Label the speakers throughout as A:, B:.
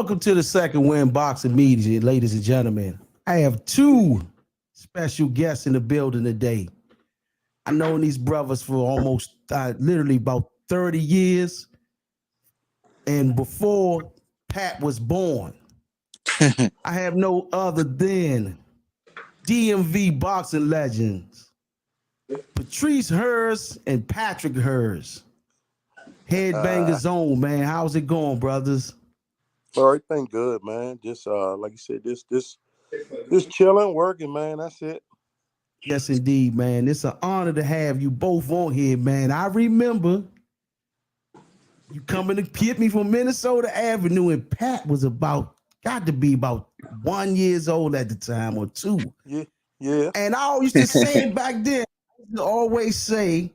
A: Welcome to the Second Win Boxing Media, ladies and gentlemen. I have two special guests in the building today. I've known these brothers for almost literally about 30 years. And before Pat was born, I have no other than DMV boxing legends, Patrice Hers and Patrick Hers. Headbangers on, man. How's it going, brothers?
B: Everything good, man. Just like you said, this chilling, working, man. That's it.
A: Yes, indeed, man. It's an honor to have you both on here, man. I remember you coming to get me from Minnesota Avenue, and Pat was got to be about 1 year old at the time or two.
B: Yeah.
A: And I always used to say it back then. I used to always say,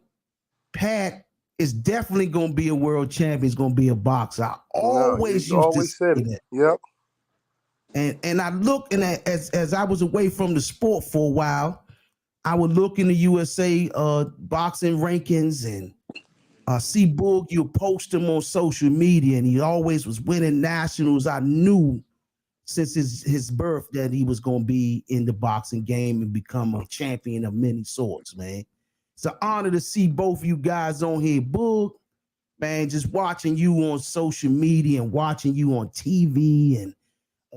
A: Pat is definitely going to be a world champion. He's going to be a boxer. I always used to say that.
B: Yep.
A: And I look, and as I was away from the sport for a while, I would look in the USA boxing rankings and see Boog. You post him on social media, and he always was winning nationals. I knew since his birth that he was going to be in the boxing game and become a champion of many sorts, man. It's an honor to see both of you guys on here. Boog, man, just watching you on social media and watching you on TV and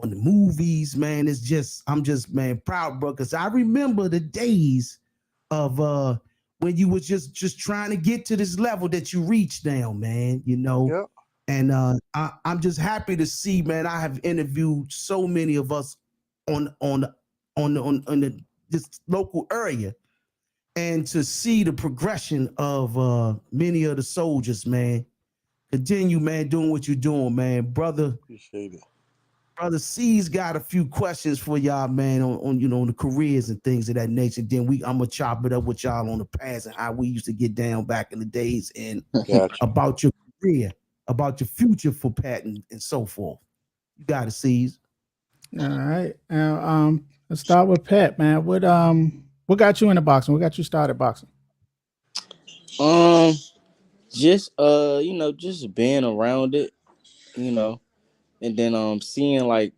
A: on the movies, man, I'm just, man, proud, bro, because I remember the days of when you was just trying to get to this level that you reached now, man, you know.
B: Yep.
A: And I'm just happy to see, man. I have interviewed so many of us on this local area, and to see the progression of many of the soldiers, man. Continue, man, doing what you're doing, man, brother.
B: Appreciate it.
A: Brother C's got a few questions for y'all, man, on the careers and things of that nature. Then I'm gonna chop it up with y'all on the past and how we used to get down back in the days, and about your career, about your future for Pat and so forth. You got it, C's.
C: All right. Now, let's start with Pat, man. What got you into boxing? What got you started boxing?
D: Just just being around it, and then seeing, like,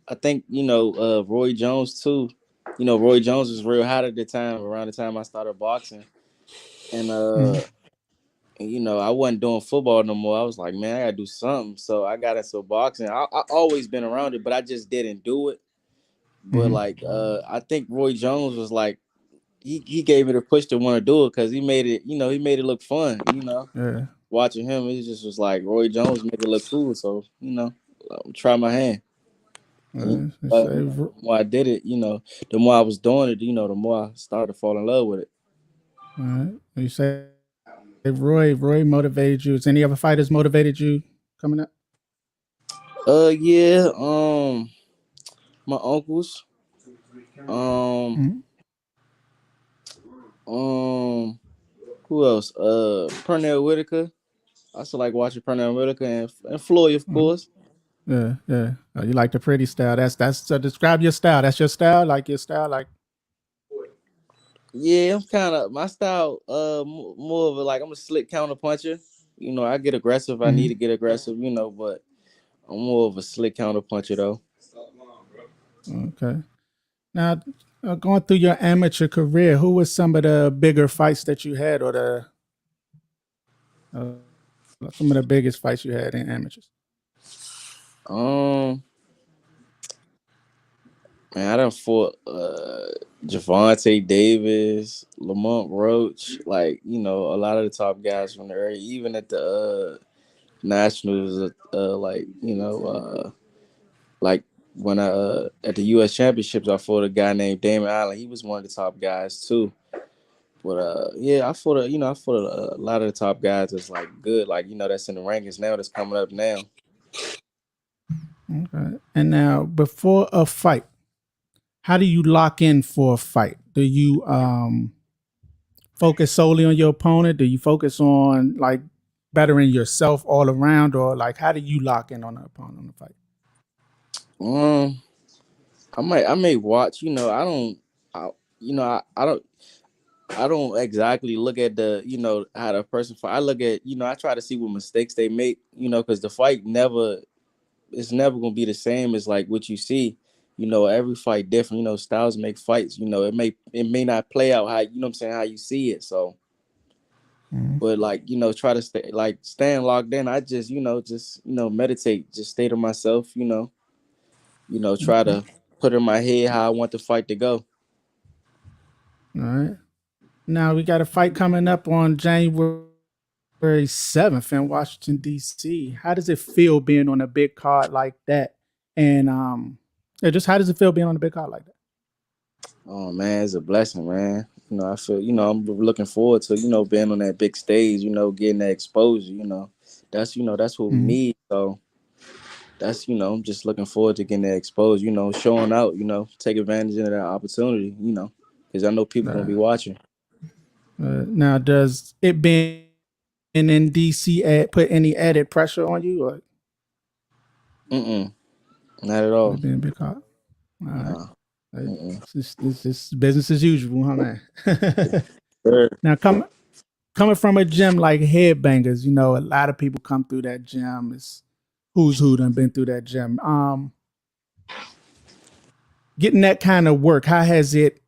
D: I think Roy Jones too. Roy Jones was real hot at the time, around the time I started boxing, and I wasn't doing football no more. I was like, man, I gotta do something. So I got into boxing. I always been around it, but I just didn't do it. But I think Roy Jones was like, he gave me the push to want to do it because he made it look fun.
C: Yeah.
D: Watching him, it just was like Roy Jones made it look cool. So try my hand. The more I did it, the more I was doing it, the more I started to fall in love with it.
C: All right. You say Roy motivated you. Has any other fighters motivated you coming up?
D: Yeah. My uncles. Who else? Pernell Whitaker. I still like watching Pernell Whitaker and Floyd, of course.
C: Yeah. You like the pretty style. That's so describe your style. That's your style, like your style, like.
D: Yeah, I'm kind of my style. More of I'm a slick counter puncher. I get aggressive. I need to get aggressive. But I'm more of a slick counter puncher though.
C: Okay. Now, going through your amateur career, who was some of the bigger fights that you had, or some of the biggest fights you had in amateurs?
D: Man, I done fought Javante Davis, Lamont Roach, a lot of the top guys from the area, even at the nationals, when I at the U.S. Championships, I fought a guy named Damon Allen. He was one of the top guys too. But I fought a lot of the top guys that's good, that's in the rankings now, that's coming up now.
C: Okay. And now, before a fight, how do you lock in for a fight? Do you focus solely on your opponent? Do you focus on bettering yourself all around, or how do you lock in on the opponent on the fight?
D: I may watch. I don't exactly look at the how the person fight. I look at I try to see what mistakes they make. Because the fight never it's never gonna be the same as like what you see. You know, every fight different. You know, styles make fights. You know, it may not play out how, you know what I'm saying, how you see it. So,
C: Mhm.
D: but like, you know, try to stay like staying locked in. I just, meditate, just stay to myself. Try
C: Okay.
D: to put in my head how I want the fight to go.
C: All right. Now we got a fight coming up on January 7th in Washington D.C. How does it feel being on a big card like that? And just how does it feel being on a big card like that?
D: Oh man, it's a blessing, man. I feel, I'm looking forward to, being on that big stage, getting that exposure, that's what we
C: Mhm.
D: need. So that's, I'm just looking forward to getting that exposure, showing out, take advantage of that opportunity, because I know people gonna
C: Uh,
D: be watching.
C: now, does it being in DC put any added pressure on you, or
D: Mm-mm, not at all.
C: it being a big card? All right.
D: Nah.
C: Uh,
D: Mm-mm.
C: it's just business as usual, huh, man?
D: Sure.
C: Now, coming from a gym like Headbangers, a lot of people come through that gym. It's who's who done been through that gym. Getting that kind of work, how has it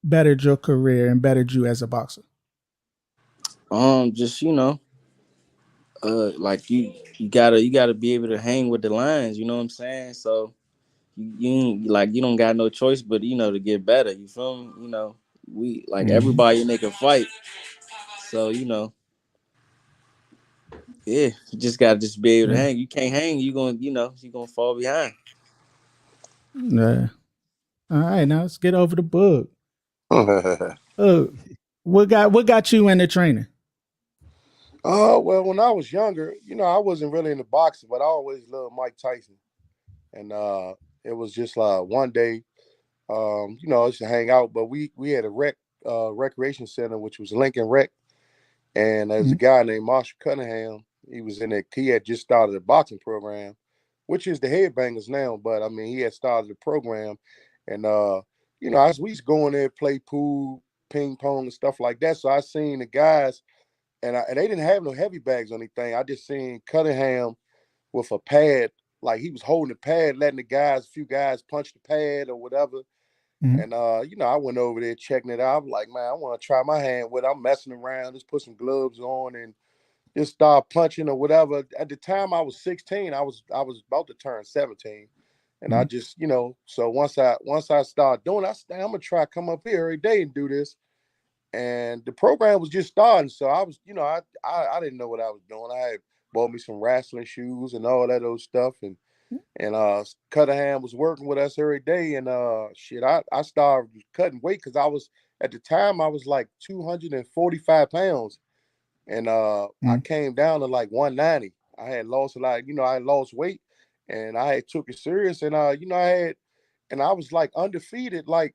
C: bettered your career and bettered you as a boxer?
D: Just, like you gotta be able to hang with the lines, you know what I'm saying? So you don't got no choice but to get better. You feel me? We like
C: Mm-hmm.
D: everybody in they can fight. So yeah, you just gotta just be able to
C: Yeah.
D: hang. You can't hang, you gonna fall behind.
C: Yeah. All right, now let's get over the book. Uh, what got you into training?
B: Well, when I was younger, I wasn't really into boxing, but I always loved Mike Tyson. And it was just one day, I used to hang out, but we had a recreation center, which was Lincoln Rec. And there was a
C: Mm-hmm.
B: guy named Marshall Cunningham. He was in it. He had just started a boxing program, which is the Headbangers now. But I mean, he had started the program, and we used to go in there, play pool, ping pong, and stuff like that. So I seen the guys, and they didn't have no heavy bags or anything. I just seen Cunningham with a pad, like he was holding the pad, letting a few guys punch the pad or whatever.
C: Mm-hmm.
B: And I went over there checking it out. I'm like, man, I want to try my hand with it. I'm messing around, just put some gloves on and just start punching or whatever. At the time I was 16, I was about to turn 17. And I just, so once I start doing, I said, I'm gonna try come up here every day and do this. And the program was just starting. So I was, I didn't know what I was doing. I had bought me some wrestling shoes and all that old stuff. And Cunningham was working with us every day. And shit, I started cutting weight because I was at the time I was like 245 pounds. And I
C: Mm-hmm.
B: came down to like 190. I had lost a lot, I had lost weight and I had took it serious. And I was like undefeated, like,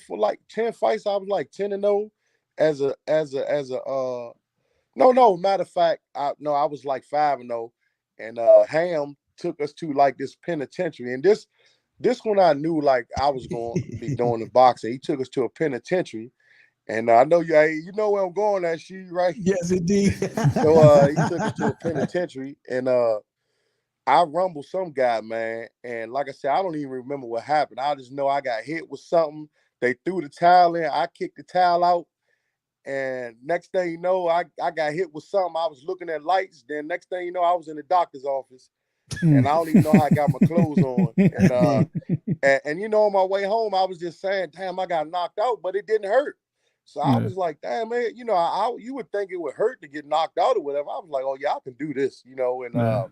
B: for like 10 fights, I was like 10-0 as a no, matter of fact, I was like 5-0, and Ham took us to like this penitentiary, and this one I knew like I was going to be doing the boxing. He took us to a penitentiary, and I know you know where I'm going at, she right.
A: Yes, indeed.
B: So he took us to a penitentiary, and I rumbled some guy, man, and like I said, I don't even remember what happened. I just know I got hit with something. They threw the towel in. I kicked the towel out. And next thing you know, I got hit with something. I was looking at lights. Then next thing you know, I was in the doctor's office, and I don't even know how I got my clothes on. And on my way home, I was just saying, "Damn, I got knocked out," but it didn't hurt. So I
C: Yeah.
B: was like, "Damn, man, you would think it would hurt to get knocked out or whatever." I was like, "Oh yeah, I can do this," and
C: Yeah.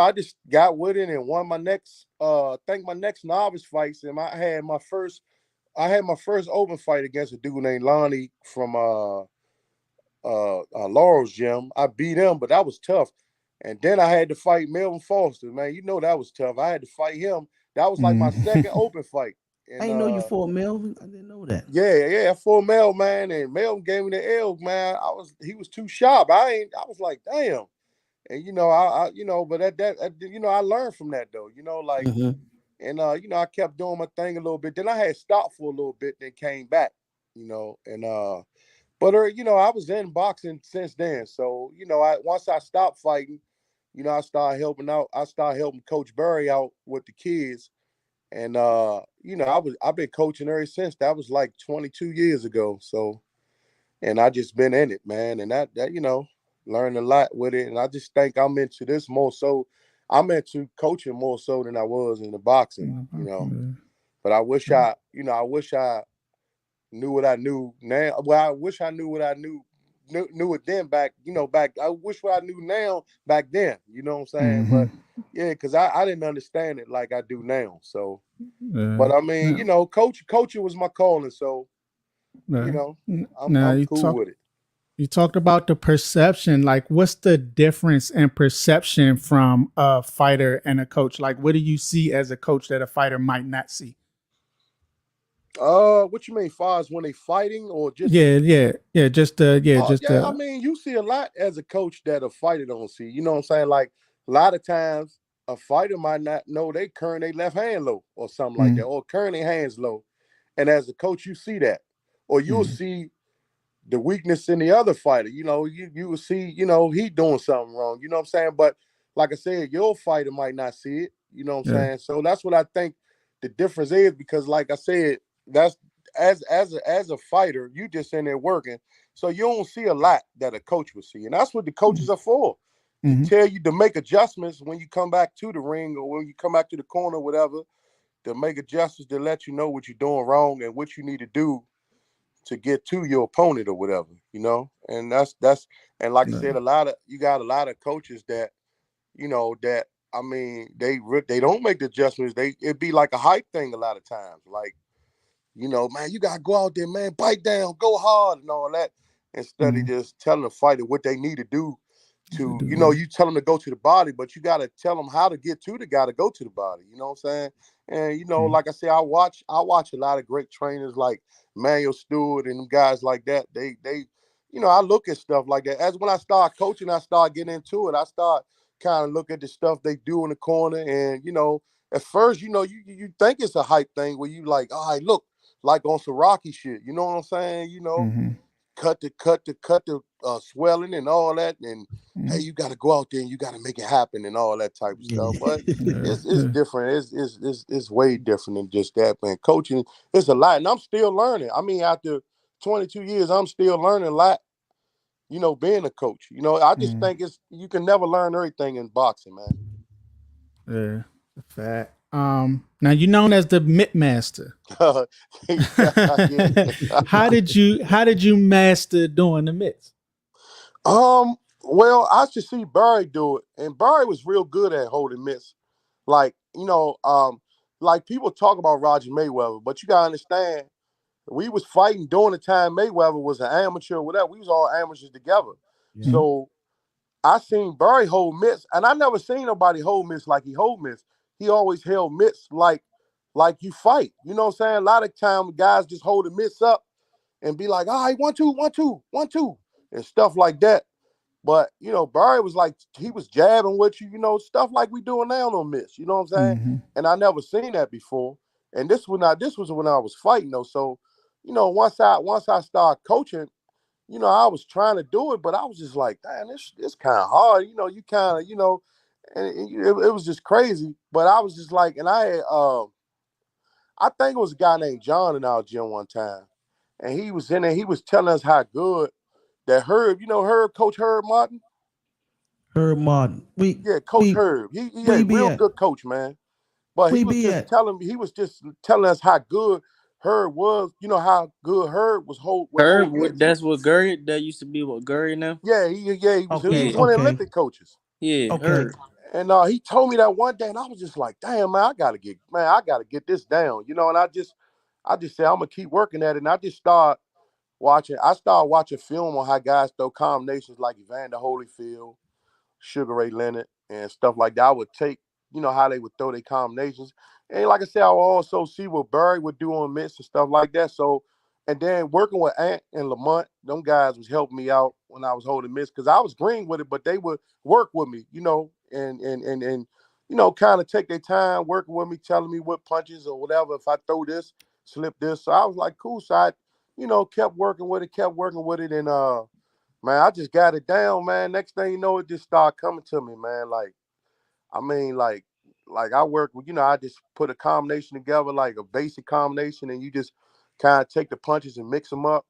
B: I just got with it and won my next I think my next novice fights, and I had my first open fight against a dude named Lonnie from Laurel's gym. I beat him, but that was tough. And then I had to fight Melvin Foster, man. That was tough. I had to fight him. That was like my second
C: Mm-hmm.
B: open fight.
A: I
B: And
A: didn't know you fought Melvin. I didn't know that.
B: yeah, for Mel, man. And Mel gave me the L, man. He was too sharp. I was like, damn. And but I learned from that though. Like,
A: Mhm.
B: and I kept doing my thing a little bit. Then I had stopped for a little bit, then came back. And but I was in boxing since then. So I once I stopped fighting, I started helping out. I started helping Coach Barry out with the kids. And I've been coaching ever since. That was like 22 years ago. So, and I just been in it, man. And that learned a lot with it. And I just think I'm into this more so. I'm into coaching more so than I was in the boxing, But I wish I knew what I knew now. Well, I wish I knew what I knew it then back. I wish what I knew now back then. You know what I'm saying? But yeah, because I didn't understand it like I do now. So, but I mean, coaching was my calling. So, I'm cool with it.
C: You talked about the perception. Like, what's the difference in perception from a fighter and a coach? Like, what do you see as a coach that a fighter might not see?
B: What you mean, far as when they fighting or just?
C: Yeah.
B: I mean, you see a lot as a coach that a fighter don't see. You know what I'm saying? Like a lot of times, a fighter might not know they current their left hand low or something like that, or current their hands low, and as a coach, you see that, or you'll see the weakness in the other fighter. You will see, he doing something wrong. You know what I'm saying? But like I said, your fighter might not see it. You know what I'm saying? So that's what I think the difference is, because like I said, that's as a fighter, you just in there working. So you don't see a lot that a coach would see. And that's what the coaches are for. To tell you to make adjustments when you come back to the ring or when you come back to the corner, whatever, to make adjustments to let you know what you're doing wrong and what you need to do to get to your opponent or whatever, and that's and like I said, you got a lot of coaches that, I mean, they don't make the adjustments. It'd be like a hype thing a lot of times. Like, man, you gotta go out there, man, bite down, go hard and all that, instead of just telling the fighter what they need to do to, you tell them to go to the body, but you gotta tell them how to get to the guy to go to the body. You know what I'm saying? And like I say, I watch a lot of great trainers like Manuel Stewart and them guys like that. They I look at stuff like that. As when I start coaching, I start getting into it. I start kind of look at the stuff they do in the corner, and at first, you think it's a hype thing where you like, all right, look, like on some Rocky shit. You know what I'm saying? Cut the swelling and all that, and hey, you got to go out there and you got to make it happen and all that type of stuff. But it's different. It's way different than just that, man. Coaching is a lot, and I'm still learning. I mean, after 22 years, I'm still learning a lot. Being a coach. I just think you can never learn everything in boxing, man.
C: Yeah, fact. Now you're known as the Mitt Master. How did you master doing the mitts?
B: Well, I should see Barry do it, and Barry was real good at holding mitts. Like, like people talk about Roger Mayweather, but you gotta understand, we was fighting during the time Mayweather was an amateur or whatever. We was all amateurs together. Yeah. So I seen Barry hold mitts, and I never seen nobody hold mitts like he hold mitts. He always held mitts like you fight. You know what I'm saying? A lot of time guys just hold the mitts up and be like, all right, 1, 2, 1, 2, 1, 2, and stuff like that. But, Barry was like, he was jabbing with you, stuff like we doing now on mitts. You know what I'm saying? And I never seen that before. And this was when I was fighting though. So, once I started coaching, I was trying to do it, but I was just like, damn, it's kind of hard. You kind of, and it was just crazy. But I was just like, and I had, I think it was a guy named John in our gym one time, and he was in there. He was telling us how good that Herb, Coach Herb Martin.
A: Herb Martin,
B: Coach Herb. He a real good coach, man. But he was just telling us how good Herb was. How good Herb was
D: Herb, that's what Gurry. That used to be what Gurry now.
B: Yeah, he was. He was one of the Olympic coaches.
D: Yeah, okay. Herb.
B: And he told me that one day, and I was just like, damn, man, I gotta get this down, and I just said I'm gonna keep working at it, and I just started watching film on how guys throw combinations like Evander Holyfield, Sugar Ray Leonard, and stuff like that. I would take, how they would throw their combinations. And like I said, I would also see what Barry would do on mitts and stuff like that. So, and then working with Ant and Lamont, them guys was helping me out when I was holding mitts, because I was green with it, but they would work with me, and kind of take their time working with me, telling me what punches or whatever. If I throw this, slip this. So I was like, cool. So I, kept working with it. And man, I just got it down, man. Next thing you know, it just started coming to me, man. Like, I mean, like I work with, I just put a combination together, like a basic combination, and you just kind of take the punches and mix them up.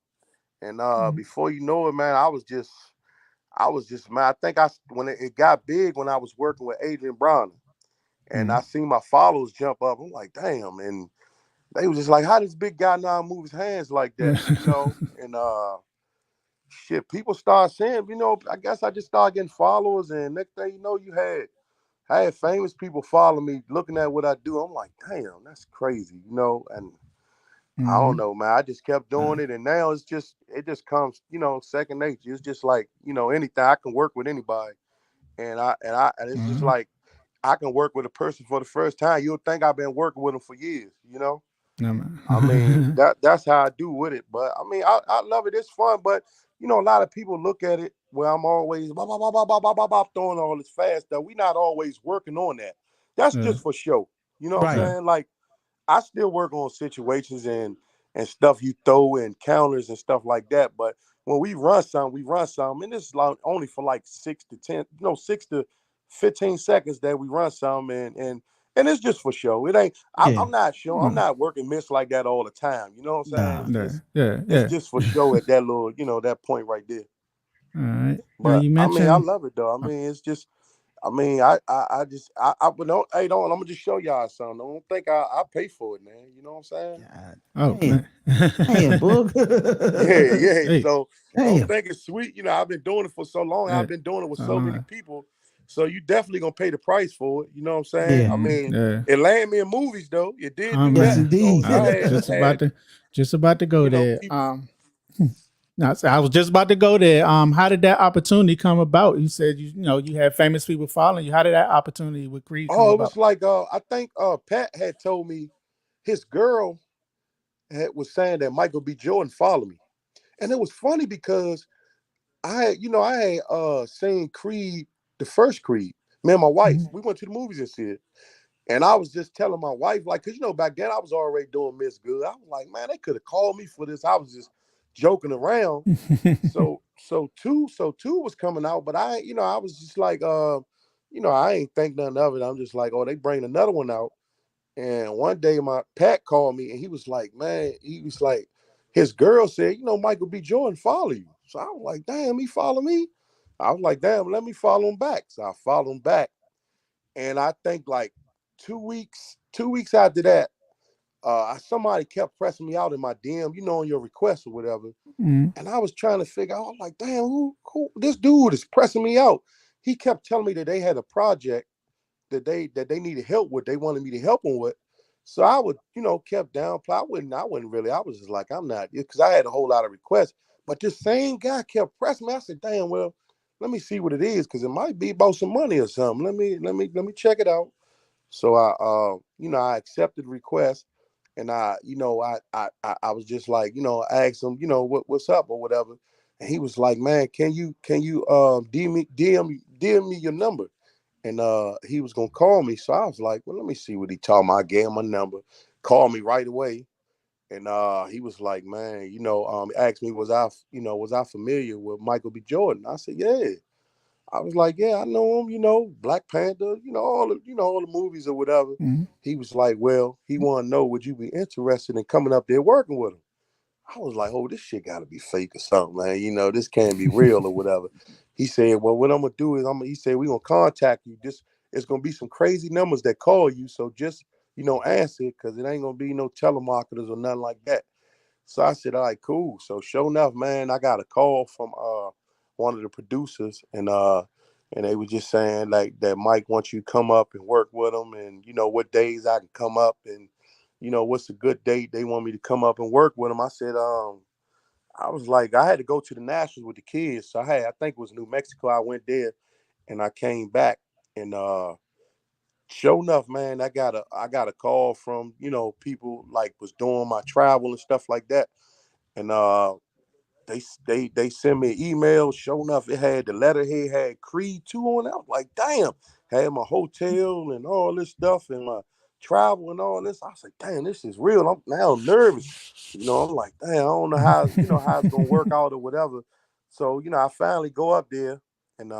B: And
C: Mhm.
B: before you know it, man, I was just, man. I think when it got big when I was working with Adrian Brown, and I
C: Mhm.
B: seen my followers jump up. I'm like, damn, and they was just like, how does big guy now move his hands like that, And shit, people start saying, I guess I just started getting followers, and next thing you know, I had famous people follow me, looking at what I do. I'm like, damn, that's crazy, and I don't
C: Mhm.
B: know, man. I just kept doing it, and now it just comes, second nature. It's just like, anything. I can work with anybody, and it's just
C: Mhm.
B: like I can work with a person for the first time. You'll think I've been working with them for years.
C: No,
B: I mean,
C: man.
B: that's how I do with it. But I mean, I love it. It's fun. But a lot of people look at it where I'm always bop, bop, bop, bop, bop, bop, bop, bop, throwing all this fast stuff. We not always working on that. That's
C: Yeah.
B: just for show. You know what I'm
A: Right.
C: Yeah.
B: saying? Like, I still work on situations and stuff you throw and counters and stuff like that. But when we run some, and this is like only for like 6 to 15 seconds that we run some, and it's just for show. It ain't.
A: Yeah.
B: I'm not sure. I'm
C: Mm.
B: not working miss like that all the time. You know what I'm saying?
A: Nah.
B: It's
C: Yeah.
B: just
C: Yeah.
B: it's
C: Yeah.
B: just for show at that little, that point right there.
C: All right. Now
B: But
C: you
B: I mean, I
C: mentioned.
B: love it though. I
C: Oh,
B: mean, it's just. I mean, I just, but don't, hey, don't, I'm gonna just show y'all something. Don't think I pay for it, man. You know what I'm saying?
A: God
C: oh
A: damn.
C: man.
A: Damn, Boog.
B: Yeah, yeah.
C: Hey.
B: So don't
A: Damn.
B: think it's sweet. I've been doing it for so long.
C: Yeah.
B: I've been doing it with so many
C: Uh,
B: people. So you definitely gonna pay the price for it. You know what I'm saying?
A: Yeah.
B: I mean,
C: yeah.
B: it landed me in movies though. It did do
A: Yes,
B: that.
C: Man.
B: So
A: indeed.
C: I was
B: I had,
C: just about to go there.
B: people.
C: No, I was just about to go there. How did that opportunity come about? You said you had famous people following you. How did that opportunity with Creed come
B: Oh, it
C: about?
B: was like I think Pat had told me his girl was saying that Michael B. Jordan followed me, and it was funny because I had seen Creed, the first Creed. Me and my wife,
C: Mhm.
B: we went to the movies and see it. And I was just telling my wife, like, cause back then I was already doing Miss Good. I was like, man, they could have called me for this. I was just joking around. So two was coming out, but I was just like, I ain't think nothing of it. I'm just like, oh, they bring another one out. And one day my Pat called me and he was like, man, his girl said, Michael B. Jordan follow you. So I was like, damn, he follow me. I was like, damn, let me follow him back. So I followed him back. And I think like 2 weeks after that, somebody kept pressing me out in my DM, on your request or whatever.
C: Mhm.
B: And I was trying to figure out, like, damn, who this dude is pressing me out. He kept telling me that they had a project that they needed help with. They wanted me to help them with. So I would, kept downplay. I wouldn't really. I was just like, I'm not, because I had a whole lot of requests. But this same guy kept pressing me. I said, damn, well, let me see what it is, because it might be about some money or something. Let me check it out. So I accepted the request, and I was just like, I asked him, what's up or whatever, and he was like, man, can you DM me your number, and he was gonna call me. So I was like, well, let me see what he told me. I gave him my number, called me right away, and he was like, man, asked me was I familiar with Michael B. Jordan? I said, yeah. I was like, yeah, I know him, Black Panther, all the movies or whatever.
C: Mhm.
B: He was like, well, he want to know, would you be interested in coming up there working with him? I was like, oh, this shit got to be fake or something, man. This can't be real or whatever. He said, well, what I'm gonna do is he said, we're gonna contact you. It's gonna be some crazy numbers that call you, so just answer it, because it ain't gonna be no telemarketers or nothing like that. So I said, all right, cool. So sure enough, man, I got a call from one of the producers, and they were just saying like that Mike wants you to come up and work with him, and what days I can come up, and what's a good date they want me to come up and work with him. I said, I was like, I had to go to the Nationals with the kids. So I think it was New Mexico. I went there and I came back, and sure enough, man, I got a call from, people like was doing my travel and stuff like that. And they sent me an email. Sure enough, it had the letterhead, had Creed 2 on it. I was like, damn, had my hotel and all this stuff and my travel and all this. I was like, damn, this is real. I'm now nervous. I'm like, damn, I don't know how it's gonna work out or whatever. So, I finally go up there and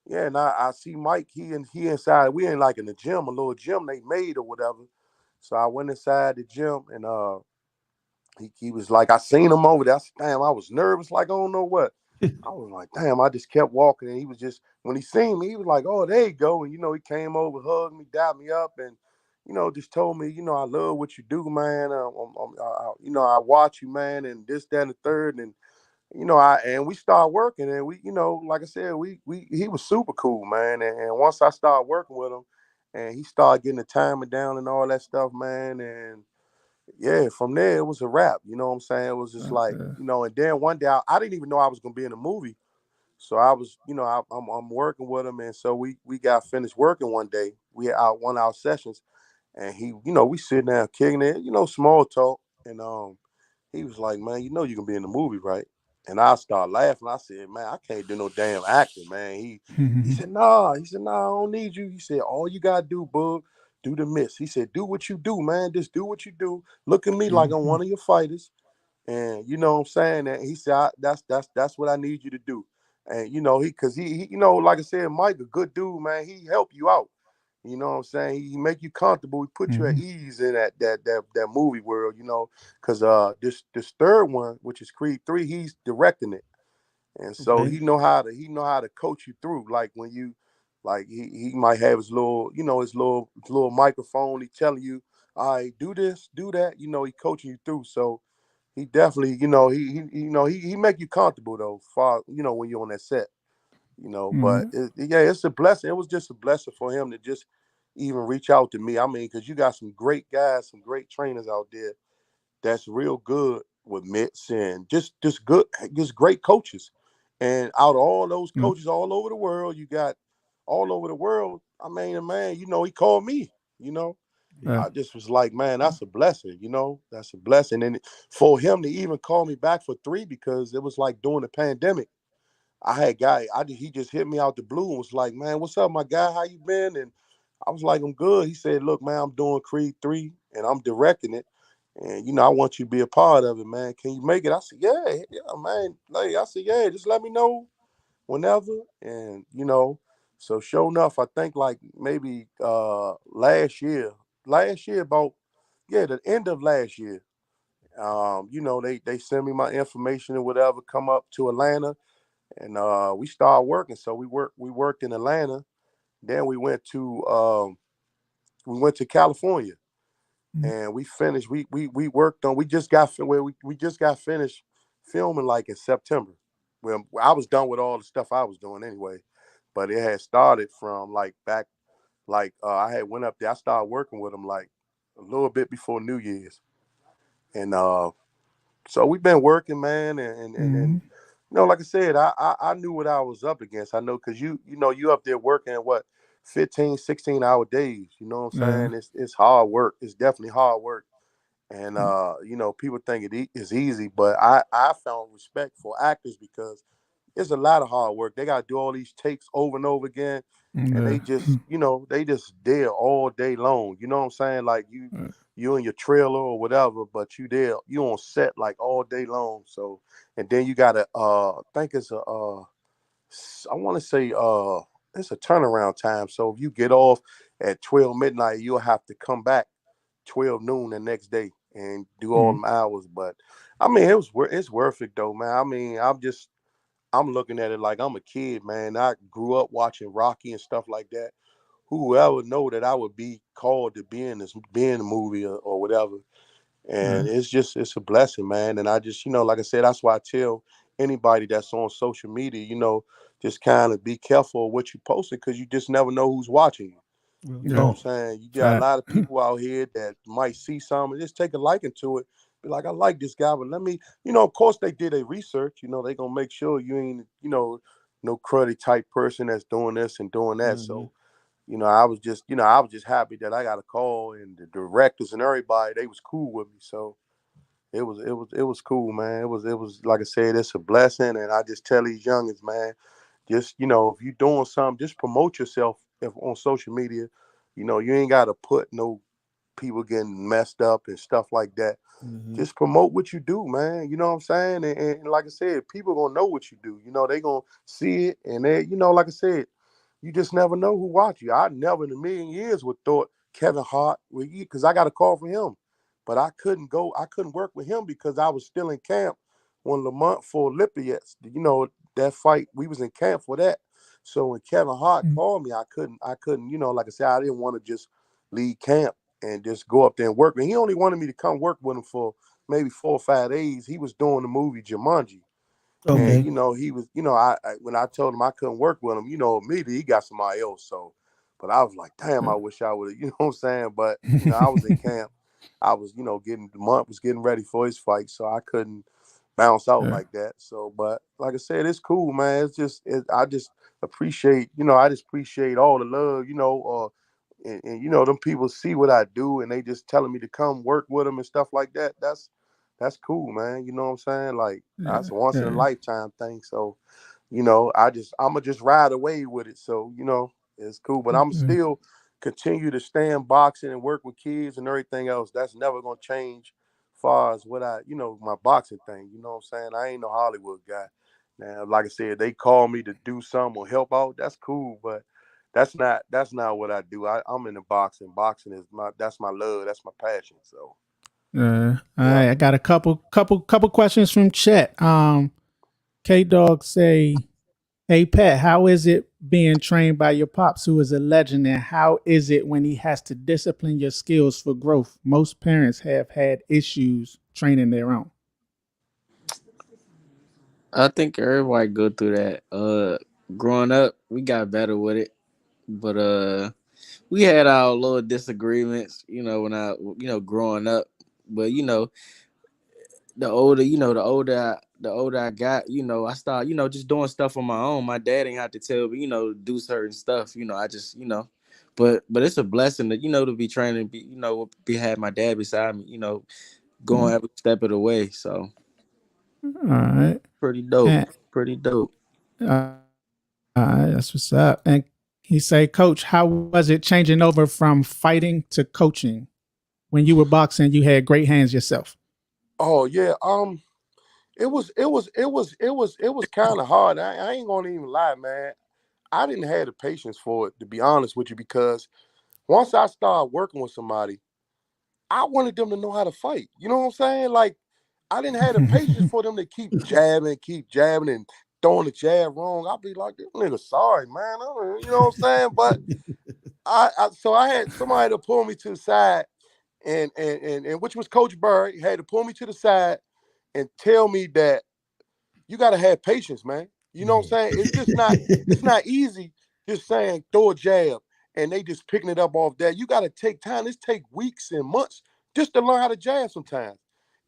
B: yeah, and I see Mike, he inside. We ain't like in the gym, a little gym they made or whatever. So I went inside the gym and he was like, I seen him over there. I said, damn, I was nervous, like I don't know what. I was like, damn, I just kept walking. And he was just, when he seen me, he was like, oh, there you go. And, he came over, hugged me, dapped me up, and, just told me, I love what you do, man. I watch you, man, and this, that, and the third. And, and we started working, and we, like I said, he was super cool, man. And once I started working with him, and he started getting the timing down and all that stuff, man, and yeah, from there it was a wrap. You know what I'm saying? It was just like,
C: Okay.
B: and then one day I didn't even know I was gonna be in a movie. So I was, I'm working with him, and so we got finished working one day. We had our 1 hour sessions, and he, we sitting there kicking it, small talk, and he was like, man, you can be in the movie, right? And I started laughing. I said, man, I can't do no damn acting, man. He said, nah. He said, nah, I don't need you. He said, all you gotta do, Boog, do the miss. He said, do what you do, man. Just do what you do. Look at me like I'm one of your fighters. And you know what I'm saying? And he said, that's what I need you to do. And cause he like I said, Mike, a good dude, man. He help you out. You know what I'm saying? He make you comfortable. He put you at ease in that movie world, because this third one, which is Creed 3, he's directing it. And so
C: Okay.
B: he know how to coach you through. Like when you like he might have his little, his little microphone, he telling you, all right, do this, do that, he coaching you through. So he definitely, he make you comfortable though, when you're on that set. But yeah, it's a blessing. It was just a blessing for him to just even reach out to me. I mean, because you got some great guys, some great trainers out there that's real good with mitts and just great coaches. And out of all those coaches all over the world, you got all over the world. I mean, man, he called me. You know, I just was like, man, that's a blessing. That's a blessing. And for him to even call me back for 3, because it was like during the pandemic. He just hit me out the blue and was like, man, what's up, my guy? How you been? And I was like, I'm good. He said, look, man, I'm doing Creed 3 and I'm directing it. And, I want you to be a part of it, man. Can you make it? I said, yeah, man. Like, I said, yeah, just let me know whenever. And, so sure enough, I think like maybe last year about, the end of last year, they send me my information and whatever, come up to Atlanta, and we started working. So we worked in Atlanta. Then we went to California, and we finished. We worked on. We just got finished filming like in September. Well, I was done with all the stuff I was doing anyway, but it had started from like back. Like I had went up there. I started working with them like a little bit before New Year's, and so we've been working, man, and like I said, I knew what I was up against. I know because you up there working what 15, 16 hour days. You know what I'm saying? It's hard work. It's definitely hard work. And people think it is easy, but I found respect for actors because it's a lot of hard work. They gotta do all these takes over and over again. And they just, they just there all day long. You know what I'm saying? Like you in your trailer or whatever, but you on set like all day long. So and then you gotta I think it's I want to say it's a turnaround time. So if you get off at 12 midnight, you'll have to come back 12 noon the next day and do all them hours. But I mean, it's worth it though, man. I mean, I'm looking at it like I'm a kid, man. I grew up watching Rocky and stuff like that. Whoever know that I would be called to be in the movie or whatever. And it's a blessing, man. And I just, like I said, that's why I tell anybody that's on social media, just kind of be careful of what you posting because you just never know who's watching you. You know what I'm saying? You got a lot of people out here that might see something, just take a liking to it. Be like, I like this guy, but let me, of course they did a research. They gonna make sure you ain't, no cruddy type person that's doing this and doing that. So, I was just happy that I got a call and the directors and everybody, they was cool with me. So it was cool, man. It was like I said, it's a blessing. And I just tell these youngins, man, just, if you're doing something, just promote yourself on social media. You ain't got to put no people getting messed up and stuff like that.
A: Mm-hmm.
B: Just promote what you do, man. You know what I'm saying? And like I said, people gonna know what you do. You know, they gonna see it, and they, you know, like I said, you just never know who watch you. I never in a million years would thought Kevin Hart, because I got a call from him, but I couldn't go. I couldn't work with him because I was still in camp when Lamont for Olympiads. You know, that fight, we was in camp for that. So when Kevin Hart called me, I couldn't, you know, like I said, I didn't want to just leave camp and just go up there and work. And he only wanted me to come work with him for maybe 4 or 5 days. He was doing the movie Jumanji. And,
A: Okay.
B: you know, he was, you know, I when I told him I couldn't work with him, you know, immediately he got somebody else. So, but I was like, damn, I wish I would have, you know what I'm saying? But, you know, I was in camp. I was, you know, the month was getting ready for his fight. So I couldn't bounce out like that. So, but like I said, it's cool, man. It's just, I just appreciate, you know, I just appreciate all the love, you know, and you know, them people see what I do and they just telling me to come work with them and stuff like that. That's cool, man. You know what I'm saying? Like, that's a once in a lifetime thing. So, you know, I'ma just ride away with it. So, you know, it's cool. But I'm still continue to stay in boxing and work with kids and everything else. That's never gonna change as far as what you know, my boxing thing. You know what I'm saying? I ain't no Hollywood guy. Now, like I said, they call me to do something or help out. That's cool, but that's not what I do. I'm in the boxing. Boxing is that's my love. That's my passion. So
C: All
B: yeah.
C: right, I got a couple questions from chat. K Dog say, "Hey Pat, how is it being trained by your pops, who is a legend, and how is it when he has to discipline your skills for growth? Most parents have had issues training their own."
D: I think everybody go through that. Growing up, we got better with it, but we had our little disagreements. You know, when growing up, but the older I got, I started, just doing stuff on my own. My dad ain't have to tell me, do certain stuff. I just, but it's a blessing that, to be training, be have my dad beside me, going every step of the way. So
C: All right,
D: pretty dope,
C: and
D: pretty dope.
C: all right, that's what's up. And he say, "Coach, how was it changing over from fighting to coaching? When you were boxing, you had great hands yourself."
B: Oh yeah. It was kind of hard. I ain't gonna even lie, man. I didn't have the patience for it, to be honest with you, because once I started working with somebody, I wanted them to know how to fight. You know what I'm saying? Like, I didn't have the patience for them to keep jabbing and throwing the jab wrong. I'd be like, this nigga, sorry, man. You know what I'm saying? But so I had somebody to pull me to the side, and which was Coach Bird. He had to pull me to the side and tell me that you got to have patience, man. You know what I'm saying? It's not easy just saying throw a jab and they just picking it up off that. You got to take time. This take weeks and months just to learn how to jab sometimes.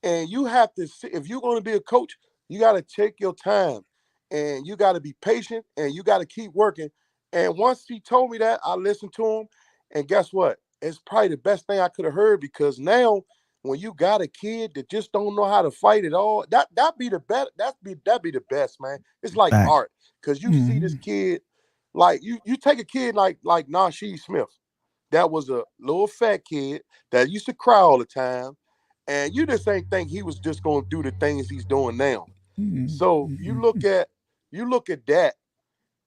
B: And you have to, if you're going to be a coach, you got to take your time and you got to be patient and you got to keep working. And once he told me that, I listened to him. And guess what? It's probably the best thing I could have heard, because now when you got a kid that just don't know how to fight at all, that be the best. That be the best, man. It's like
A: Facts.
B: art, because you see this kid, like you take a kid like Nasheed Smith. That was a little fat kid that used to cry all the time, and you just ain't think he was just gonna do the things he's doing now. So you look at that,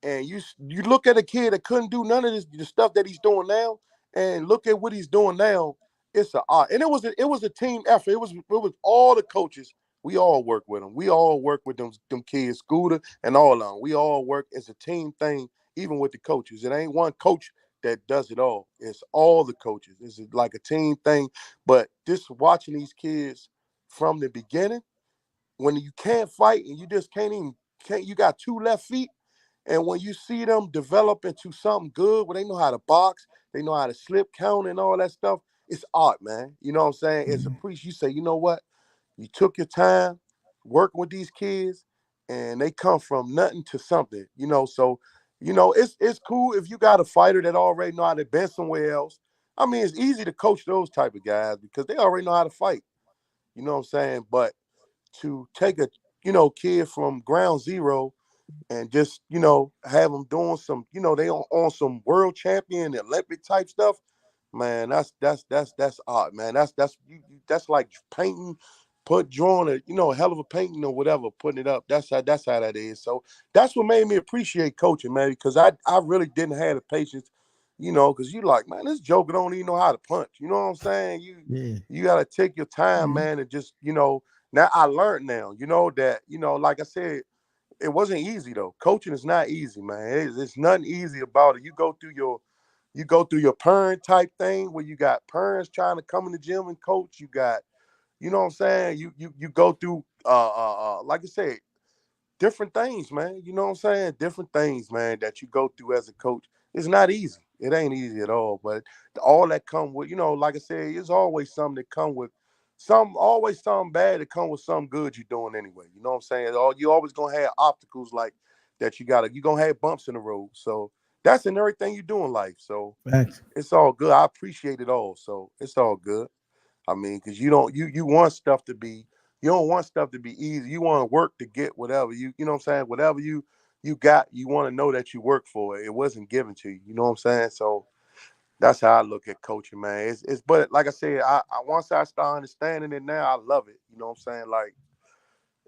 B: and you look at a kid that couldn't do none of the stuff that he's doing now, and look at what he's doing now. It's an art, and it was a team effort. It was all the coaches. We all work with them. We all work with them kids, Scooter and all of them. We all work as a team thing, even with the coaches. It ain't one coach that does it all. It's all the coaches. It's like a team thing. But just watching these kids from the beginning, when you can't fight and you just can't, you got two left feet, and when you see them develop into something good, where they know how to box, they know how to slip count and all that stuff, it's art, man. You know what I'm saying? It's a priest. You say, you know what? You took your time working with these kids, and they come from nothing to something. So it's cool if you got a fighter that already know how to bend somewhere else. I mean, it's easy to coach those type of guys because they already know how to fight. You know what I'm saying? But to take a kid from ground zero and just have them doing some, they on some world champion Olympic type stuff, Man, that's art, man. That's like painting, drawing a hell of a painting or whatever, putting it up. That's how that is. So that's what made me appreciate coaching, man, because I really didn't have the patience, because you like, man, this joker don't even know how to punch. You know what I'm saying?
A: Yeah.
B: You gotta take your time,
C: Mhm.
B: man, and just, now I learned now, that, like I said, it wasn't easy though. Coaching is not easy, man. It's nothing easy about it. You go through your parent type thing where you got parents trying to come in the gym and coach. You got, you know what I'm saying? You go through like I said, different things, man. You know what I'm saying? Different things, man, that you go through as a coach. It's not easy. It ain't easy at all. But all that come with, like I said, it's always something that come with always something bad that come with something good you're doing anyway. You know what I'm saying? You always gonna have obstacles like that. You gonna have bumps in the road. So that's in everything you do in life. So
A: Facts.
B: it's all good. I appreciate it all. So it's all good. I mean, because you want stuff to be, you don't want stuff to be easy. You want to work to get whatever you know what I'm saying. Whatever you got, you want to know that you work for it. It wasn't given to you. You know what I'm saying. So that's how I look at coaching, man. It's but like I said, I once I start understanding it now, I love it. You know what I'm saying. Like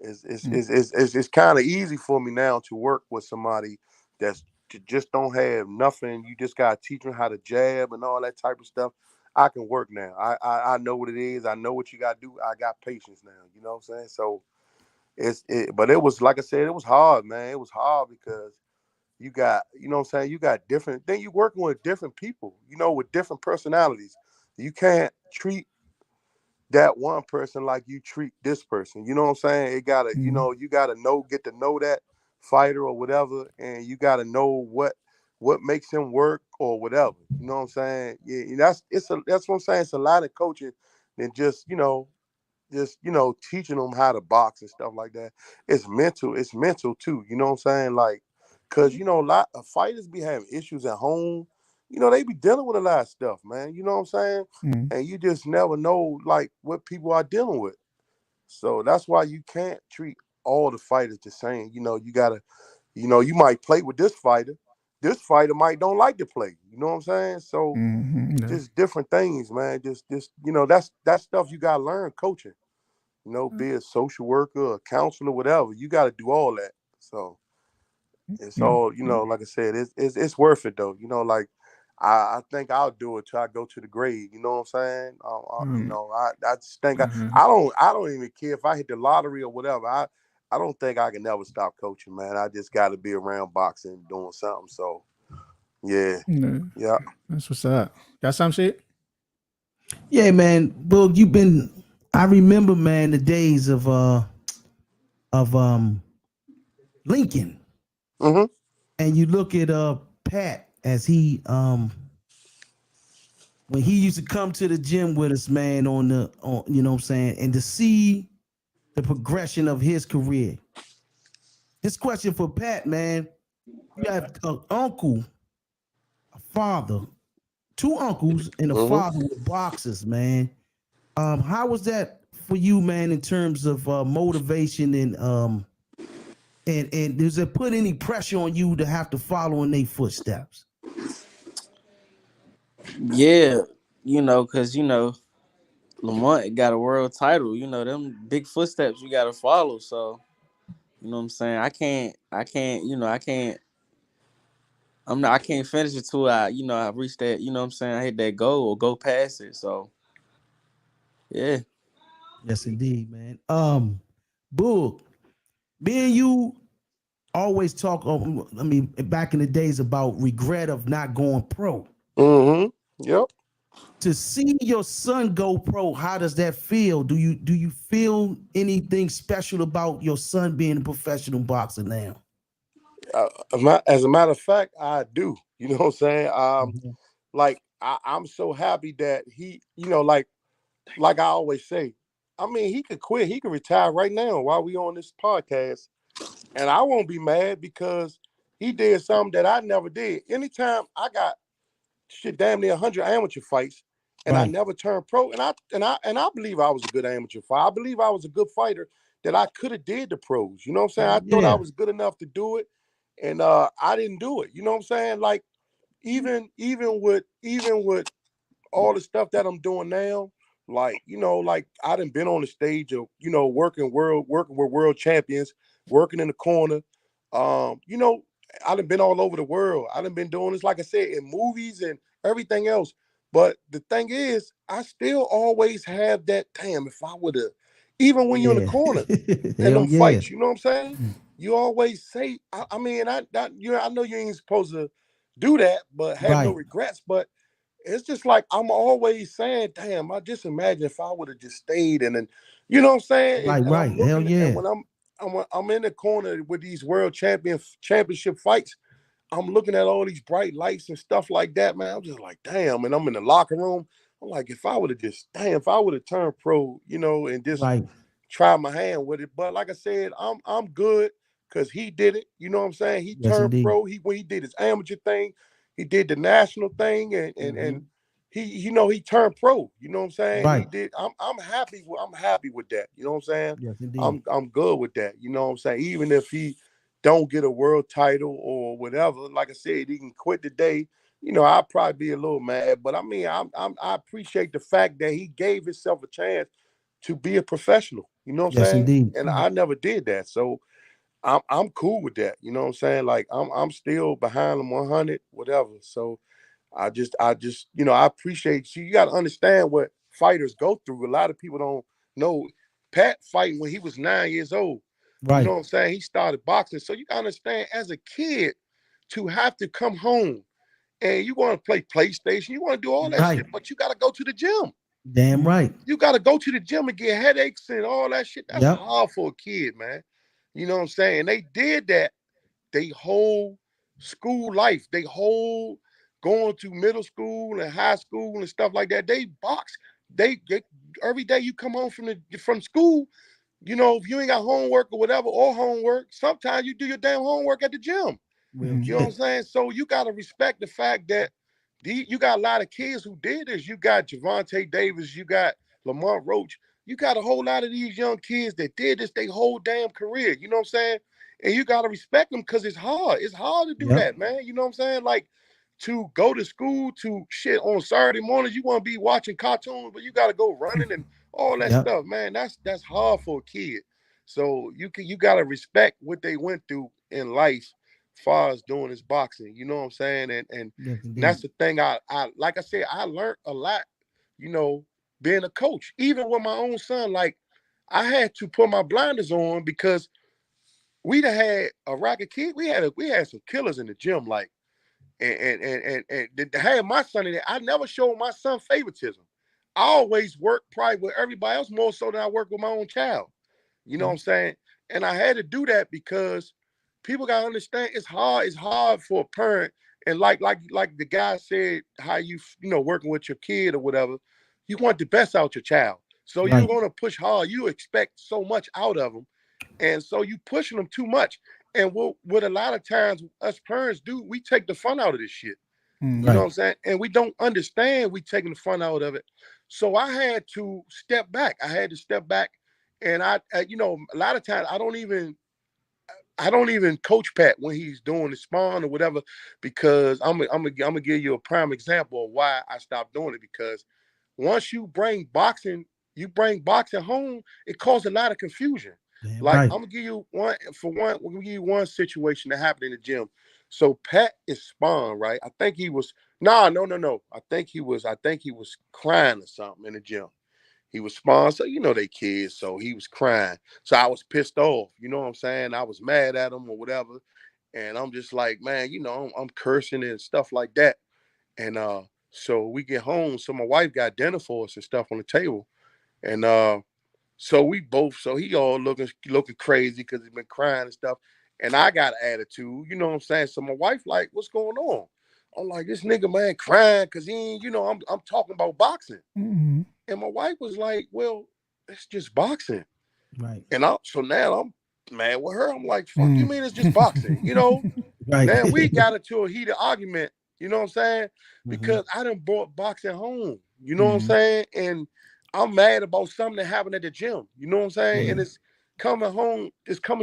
C: Mm.
B: it's kind of easy for me now to work with somebody that's just don't have nothing. You just gotta teach them how to jab and all that type of stuff. I can work now. I know what it is. I know what you gotta do. I got patience now. You know what I'm saying? So but it was like I said, it was hard, man. It was hard because you got, you know what I'm saying, you got different, then you working with different people, with different personalities. You can't treat that one person like you treat this person. You know what I'm saying? It gotta,
C: Mhm.
B: you gotta get to know that fighter or whatever, and you gotta know what makes him work or whatever. You know what I'm saying? Yeah, that's what I'm saying. It's a lot of coaching than just teaching them how to box and stuff like that. It's mental too. You know what I'm saying? Like, cause a lot of fighters be having issues at home. They be dealing with a lot of stuff, man. You know what I'm saying?
C: Mhm.
B: And you just never know like what people are dealing with. So that's why you can't treat all the fighters the same. You gotta, you might play with this fighter. This fighter might don't like to play. You know what I'm saying? So
C: Mhm. Yeah.
B: just different things, man. Just that's stuff you gotta learn coaching. Be a social worker, a counselor, whatever. You got to do all that. So it's
C: Yeah.
B: all, like I said, it's worth it though. Like I think I'll do it till I go to the grave. You know what I'm saying?
C: Mm.
B: I just think
C: Mhm.
B: I don't even care if I hit the lottery or whatever. I don't think I can never stop coaching, man. I just got to be around boxing, doing something. So yeah,
C: Yeah.
B: yeah.
C: That's what's up. Got some shit?
A: Yeah, man. Boog, I remember, man, the days of Lincoln.
B: Mm-hmm.
A: And you look at Pat as he when he used to come to the gym with us, man, on you know what I'm saying, and to see the progression of his career. This question for Pat, man. You have an uncle, a father, two uncles, and a
B: Mm-hmm.
A: father with boxers, man. How was that for you, man, in terms of motivation and does it put any pressure on you to have to follow in their footsteps?
D: Yeah, cause Lamont got a world title. Them big footsteps you gotta follow. So you know what I'm saying. I can't. I can't finish it till I reach that. You know what I'm saying. I hit that goal or go past it. So yeah.
A: Yes, indeed, man. Boog, me and you always talk. I mean, back in the days about regret of not going pro.
B: Mm-hmm. Yep.
A: To see your son go pro, how does that feel? Do you feel anything special about your son being a professional boxer now?
B: As a matter of fact, I do. You know what I'm saying?
A: Mhm.
B: Like I'm so happy that he, like I always say, I mean, he could quit, he could retire right now while we on this podcast, and I won't be mad because he did something that I never did. Anytime I got shit damn near 100 amateur fights, and I
A: Right.
B: never turned pro, and I believe I was a good amateur fighter. I believe I was a good fighter that I could have did the pros. You know what I'm saying? I thought I
A: Yeah.
B: was good enough to do it, and I didn't do it. You know what I'm saying? Like even with all the stuff that I'm doing now, like, like I done been on the stage of, working with world champions, working in the corner. I done been all over the world. I done been doing this, like I said, in movies and everything else. But the thing is, I still always have that, damn, if I would have, even when you're in the
A: Yeah.
B: corner in
A: Hell
B: them
A: yeah.
B: fights, you know what I'm saying? You always say, I mean, I know you ain't supposed to do that, but have no
A: Right.
B: regrets. But it's just like I'm always saying, damn, I just imagine if I would have just stayed and then, you know what I'm saying?
A: Right.
B: And I'm
A: Right. Hell
B: looking, and
A: yeah.
B: when I'm in the corner with these championship fights, I'm looking at all these bright lights and stuff like that, man. I'm just like, damn. And I'm in the locker room. I'm like, if I would have just, damn, if I would have turned pro, and just
A: Right.
B: try my hand with it. But like I said, I'm good because he did it. You know what I'm saying? He
A: Yes,
B: turned
A: indeed.
B: pro. When he did his amateur thing, he did the national thing, and he turned pro. You know what I'm saying? He
A: Right.
B: did. I'm happy. I'm happy with that. You know what I'm saying?
A: Yes, indeed.
B: I'm good with that. You know what I'm saying? Even if he don't get a world title or whatever, like I said, he can quit today. I'll probably be a little mad, but I mean, I appreciate the fact that he gave himself a chance to be a professional. You know what I'm
A: Yes,
B: saying?
A: indeed.
B: And I never did that, so I'm cool with that. You know what I'm saying? Like I'm still behind him 100, whatever. So I just I appreciate you. You got to understand what fighters go through. A lot of people don't know. Pat fighting when he was 9 years old. You know
A: Right.
B: what I'm saying? He started boxing, so you got to understand as a kid to have to come home and you want to play PlayStation, you want to do all that
A: Right.
B: shit, but you got to go to the gym.
A: Damn right.
B: You got to go to the gym and get headaches and all that shit. That's
A: Yep.
B: hard for a kid, man. You know what I'm saying? They did that they whole school life, they whole going to middle school and high school and stuff like that. They box. They get every day you come home from school. If you ain't got homework or whatever, or homework, sometimes you do your damn homework at the gym.
A: Real
B: You know what I'm
A: shit.
B: saying? So you got to respect the fact that you got a lot of kids who did this. You got Javante Davis, you got Lamont Roach, you got a whole lot of these young kids that did this their whole damn career. You know what I'm saying? And you got to respect them because it's hard. It's hard to do
A: Yep.
B: that, man. You know what I'm saying? Like to go to school to shit on Saturday mornings, you want to be watching cartoons, but you got to go running and all that
A: Yep.
B: stuff, man. That's hard for a kid. So you got to respect what they went through in life far as doing this boxing. You know what I'm saying? And
A: Yes,
B: that's
A: indeed.
B: the thing. I like I said, I learned a lot, you know, being a coach. Even with my own son, like I had to put my blinders on because we'd have had a racket kid. We had some killers in the gym, like and to have my son in there, I never showed my son favoritism. I always worked probably with everybody else more so than I work with my own child. You know what I'm saying? And I had to do that because people gotta understand it's hard. It's hard for a parent. And like the guy said, how you working with your kid or whatever, you want the best out your child. So you're
A: Right.
B: gonna push hard. You expect so much out of them, and so you pushing them too much. And what a lot of times us parents do, we take the fun out of this shit. You know what
A: Right.
B: I'm saying? And we don't understand we taking the fun out of it. So I had to step back. I had to step back, and a lot of times I don't even coach Pat when he's doing the spawn or whatever, because I'm gonna give you a prime example of why I stopped doing it. Because once you bring boxing home, it caused a lot of confusion.
A: Damn
B: Like
A: right.
B: I'm gonna give you one situation that happened in the gym. So Pat is spawn, right? I think he was no. I think he was crying or something in the gym. He was sponsored, they kids, so he was crying. So I was pissed off, you know what I'm saying? I was mad at him or whatever. And I'm just like, man, I'm cursing and stuff like that. And so we get home. So my wife got dinner for us and stuff on the table. And so he all looking crazy because he's been crying and stuff. And I got an attitude, you know what I'm saying? So my wife, like, what's going on? I'm like, this nigga man crying because he ain't, I'm talking about boxing.
C: Mhm.
B: And my wife was like, well, it's just boxing.
A: Right.
B: And so now I'm mad with her. I'm like, fuck you
C: Mm.
B: mean it's just boxing?
A: Right.
B: Now we got into a heated argument, you know what I'm saying?
A: Hmm.
B: Because I done brought boxing home, you know what I'm
C: Mhm.
B: saying? And I'm mad about something that happened at the gym, you know what I'm saying?
A: Yeah.
B: And it's coming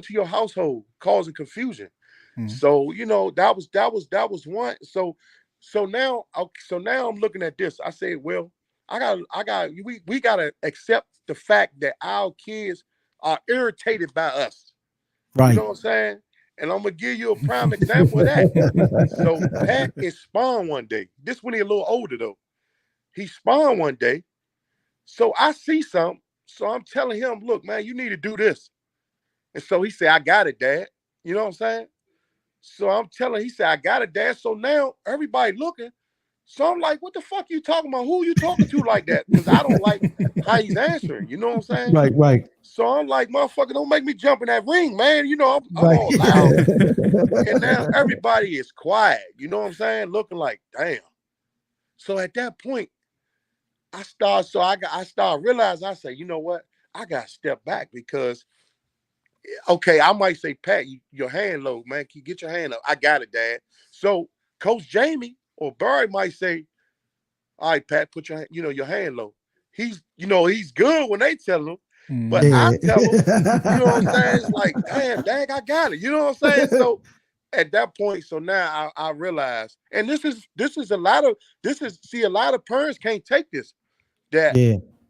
B: to your household, causing confusion.
C: Mm.
B: So, that was one. So So now I'm looking at this. I say, well, we gotta accept the fact that our kids are irritated by us. You
A: Right.
B: know what I'm saying? And I'm gonna give you a prime example of that. So Pat is spawned one day. This when he a little older though. He spawned one day. So I see something. So I'm telling him, look, man, you need to do this. And so he said, I got it, Dad. You know what I'm saying? So I'm telling, he said, I got it, Dad. So now everybody looking. So I'm like, what the fuck you talking about? Who are you talking to like that? Because I don't like how he's answering. You know what I'm saying?
A: Right, right.
B: So I'm like, motherfucker, don't make me jump in that ring, man. You know, I'm
A: Right.
B: all loud. And now everybody is quiet. You know what I'm saying? Looking like, damn. So at that point, I start realizing, I say, you know what? I got to step back because, okay, I might say, Pat, your hand low, man. Can you get your hand up? I got it, Dad. So Coach Jamie or Barry might say, all right, Pat, put your hand low. He's good when they tell him, but I tell him, you know what I'm saying? It's like, damn, Dad, I got it. You know what I'm saying? So at that point, so now I realize, and a lot of parents can't take this, that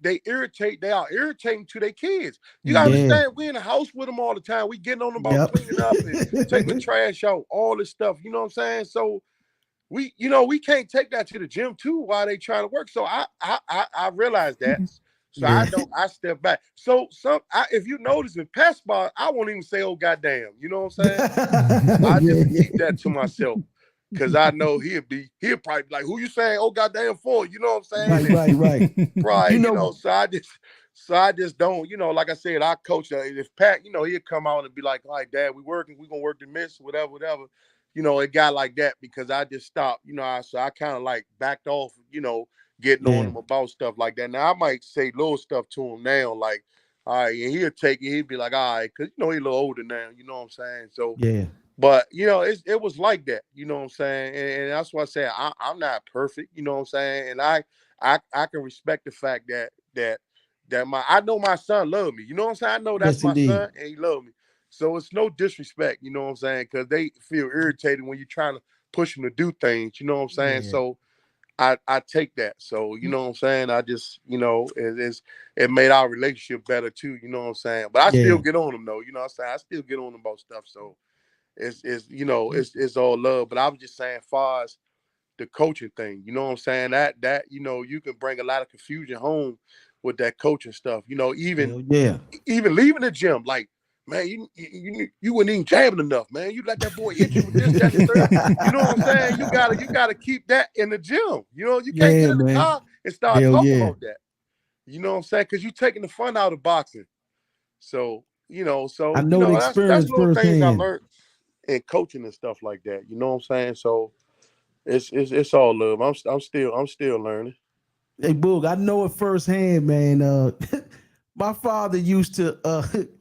B: they are irritating to their kids. You gotta understand, we in the house with them all the time. We getting on them about cleaning up and taking the trash out, all this stuff. You know what I'm saying? So we can't take that to the gym too while they trying to work. So I realized that. So I step back. So if you notice in pass ball, I won't even say, oh goddamn. You know what I'm saying? I just keep that to myself. Cause I know he'll probably be like, who you saying, oh goddamn for? You know what I'm saying?
A: Right.
B: Right. So I just don't, like I said, our coach, if Pat, he'll come out and be like, all right, Dad, we're gonna work the miss, whatever. It got like that because I just stopped, so I kind of like backed off, getting on him about stuff like that. Now I might say little stuff to him now, like, all right, and he'll take it, he'll be like, all right, because he's a little older now, you know what I'm saying? So but it was like that, you know what I'm saying? And that's why I say I'm not perfect, you know what I'm saying? And I can respect the fact that I know my son loved me, you know what I'm saying? I know that's my son and he loved me. So it's no disrespect, you know what I'm saying? Because they feel irritated when you're trying to push them to do things, you know what I'm saying? So I take that. So, you know what I'm saying? I just, it made our relationship better too, you know what I'm saying? But I still get on them though, you know what I'm saying? I still get on them about stuff. So it's all love. But I was just saying, as far as the coaching thing, you know what I'm saying? That you can bring a lot of confusion home with that coaching stuff. Even leaving the gym, like, man, you weren't even jamming enough, man. You let that boy hit you with this, that, and third. You know what I'm saying? You gotta keep that in the gym. You can't get in the car and start talking about that. You know what I'm saying? Because you're taking the fun out of boxing. So,
A: I know the experience
B: that's little things I
A: firsthand.
B: learned in coaching and stuff like that. You know what I'm saying? So it's all love. I'm still learning.
A: Hey, Boog, I know it firsthand, man. My father used to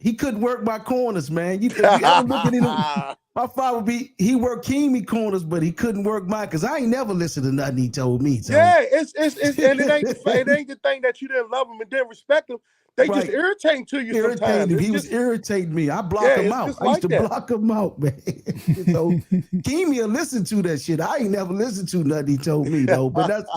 A: he couldn't work my corners, man. You ever look at him? My father he worked Keamy corners, but he couldn't work mine because I ain't never listened to nothing he told me. So.
B: Yeah, it's and it ain't the thing that you didn't love him and didn't respect him. They just irritating to you sometimes.
A: He was irritating me. I block him out. I used to block him out, man. So Keamy will listen to that shit. I ain't never listened to nothing he told me though. But that's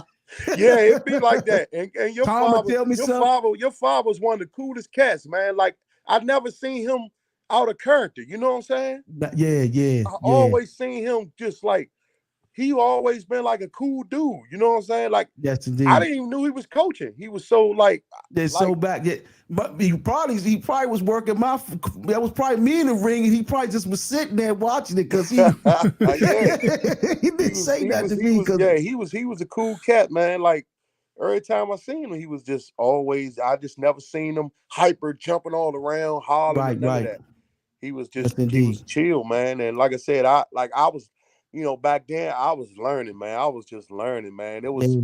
B: it be like that. And your
A: Tom, tell me
B: your father was one of the coolest cats, man. Like I've never seen him out of character. You know what I'm saying? I always seen him just like he always been like a cool dude. You know what I'm saying? Like
A: yes, indeed.
B: I didn't even know he was coaching. He was so like
A: so back. Yeah, but he probably was working that was probably me in the ring, and he probably just was sitting there watching it because he he didn't say that to me.
B: He was a cool cat, man. Like every time I seen him, he was just always. I just never seen him hyper jumping all around, hollering, none of that. He was just he was chill, man. And like I said, I was. Back then I was learning, man. I was just learning, man. It was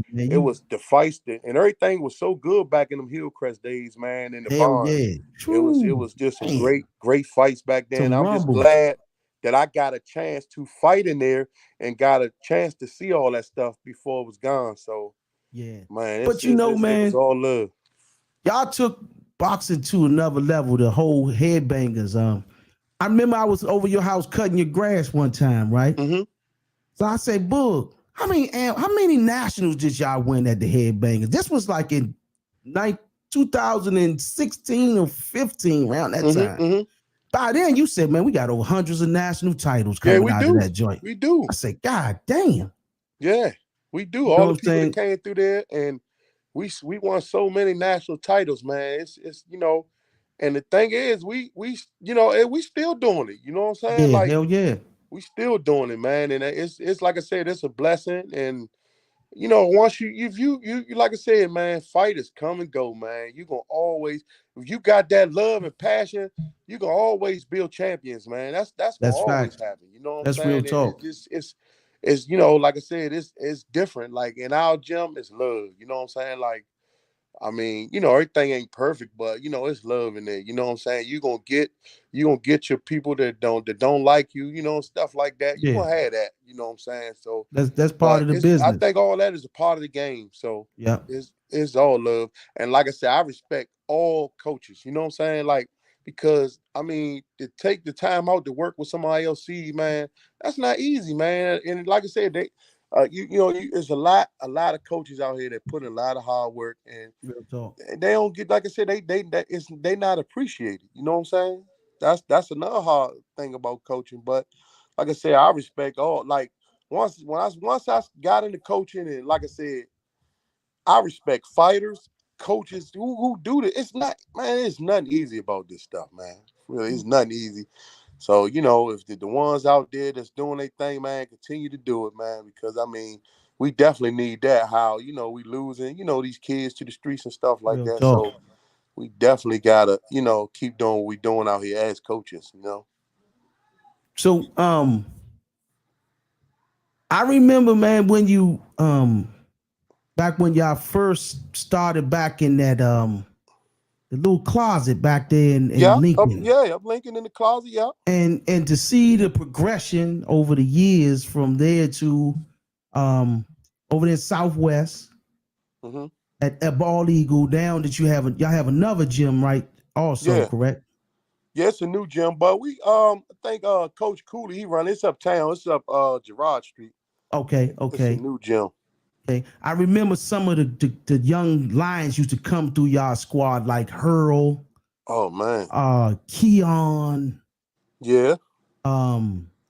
B: the fights and everything was so good back in them Hillcrest days, man. In the barn, it was just some great fights back then. I'm just glad that I got a chance to fight in there and got a chance to see all that stuff before it was gone. So man,
A: but
B: it
A: man,
B: was all love.
A: Y'all took boxing to another level. The whole headbangers. I remember I was over your house cutting your grass one time, right?
B: Mm-hmm.
A: So I say, Boog, how many nationals did y'all win at the Headbangers? This was like in 2016 or 15, around that time.
B: Mm-hmm.
A: By then, you said, man, we got over hundreds of national titles
B: Yeah,
A: coming
B: we
A: out
B: do.
A: of that joint.
B: We do.
A: I said, God damn.
B: Yeah, we do.
A: You know
B: All
A: what
B: the
A: I'm
B: people
A: saying?
B: that came through there, and we won so many national titles, man. It's and the thing is, we and we still doing it. You know what I'm saying?
A: Yeah,
B: Like
A: hell yeah.
B: we still doing it, man. And it's like I said, it's a blessing. And once you like I said, man, fighters come and go, man. You gonna always, if you got that love and passion, you gonna always build champions, man. That's gonna
A: That's
B: always
A: fact.
B: happen. You know what I'm
A: That's real
B: saying? And
A: talk.
B: it's like I said, it's different. Like in our gym, it's love. You know what I'm saying? Like, I mean, everything ain't perfect, but it's love in there. You know what I'm saying? You gonna get your people that don't like you, stuff like that. You
A: Yeah.
B: gonna have that, you know what I'm saying? So,
A: That's part
B: but
A: of the
B: I
A: business.
B: think all that is a part of the game. So
A: Yeah.
B: it's all love. And like I said, I respect all coaches, you know what I'm saying? Like, because I mean, to take the time out to work with somebody else, man, that's not easy, man. And like I said, there's a lot of coaches out here that put in a lot of hard work, and
A: Real talk.
B: they don't get, like I said, they not appreciated. You know what I'm saying? That's another hard thing about coaching. But like I said, I respect all. Like once I got into coaching, and like I said, I respect fighters, coaches who do this. It's not, man. It's nothing easy about this stuff, man. Really, it's nothing easy. So if the ones out there that's doing their thing, man, continue to do it, man. Because I mean, we definitely need that. How we losing, these kids to the streets and stuff like
A: Real
B: that.
A: talk.
B: So we definitely gotta, keep doing what we doing out here as coaches.
A: So I remember, man, when you back when y'all first started back in that the little closet back there in
B: Yeah,
A: Lincoln.
B: up Lincoln in the closet, yeah.
A: And to see the progression over the years from there to over there Southwest
B: Mm-hmm.
A: at Bald Eagle down that y'all have another gym, right? Also,
B: Yeah.
A: correct?
B: Yeah, it's a new gym, but we I think Coach Cooley, he run, it's uptown, it's up Girard Street.
A: Okay,
B: It's a
A: okay.
B: new gym.
A: Okay. I remember some of the young lions used to come through y'all squad like Hurl,
B: Oh man.
A: Keon,
B: Yeah.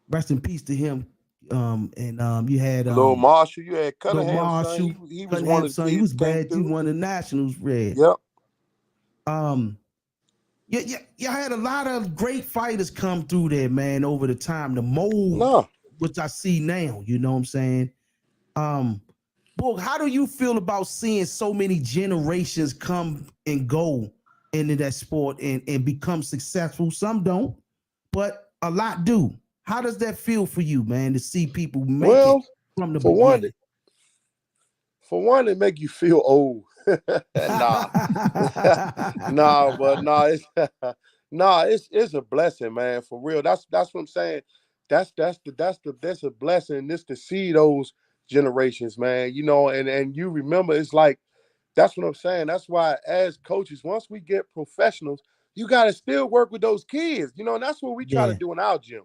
A: rest in peace to him. And you had
B: Lil Marshall, you had
A: Lil
B: Cunningham's son.
A: Marshall,
B: He was one
A: Cunningham's
B: of the
A: son. He
B: kids
A: was
B: that came
A: bad. He
B: through.
A: won the Nationals red.
B: Yep.
A: Yeah, y'all had a lot of great fighters come through there, man, over the time. The mold,
B: No.
A: which I see now, you know what I'm saying? Boog, how do you feel about seeing so many generations come and go into that sport and become successful? Some don't, but a lot do. How does that feel for you, man, to see people make it
B: Well,
A: from the
B: for one,
A: beginning?
B: it make you feel old. Nah. Nah, but nah, it's nah, it's a blessing, man. For real. That's what I'm saying. That's a blessing. This to see those generations, man. And you remember, it's like, that's what I'm saying. That's why as coaches, once we get professionals, you gotta still work with those kids. And that's what we try to
A: Yeah,
B: do in our gym.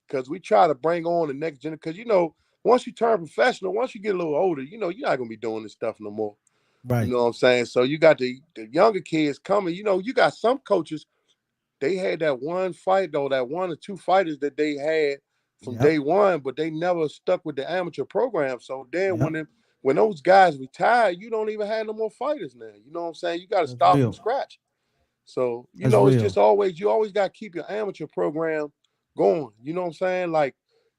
B: Because we try to bring on the next generation. Because once you turn professional, once you get a little older, you're not gonna be doing this stuff no more. You
A: right.
B: know what I'm saying? So you got the younger kids coming. You got some coaches, they had that one fight, though, that one or two fighters that they had from day
A: Yep,
B: one, but they never stuck with the amateur program. So then
A: yep.
B: when those guys retire, you don't even have no more fighters now. You know what I'm saying? You got to
A: That's
B: start from
A: real.
B: scratch. So,
A: That's
B: it's
A: real.
B: just you always got to keep your amateur program going. You know what I'm saying? Like,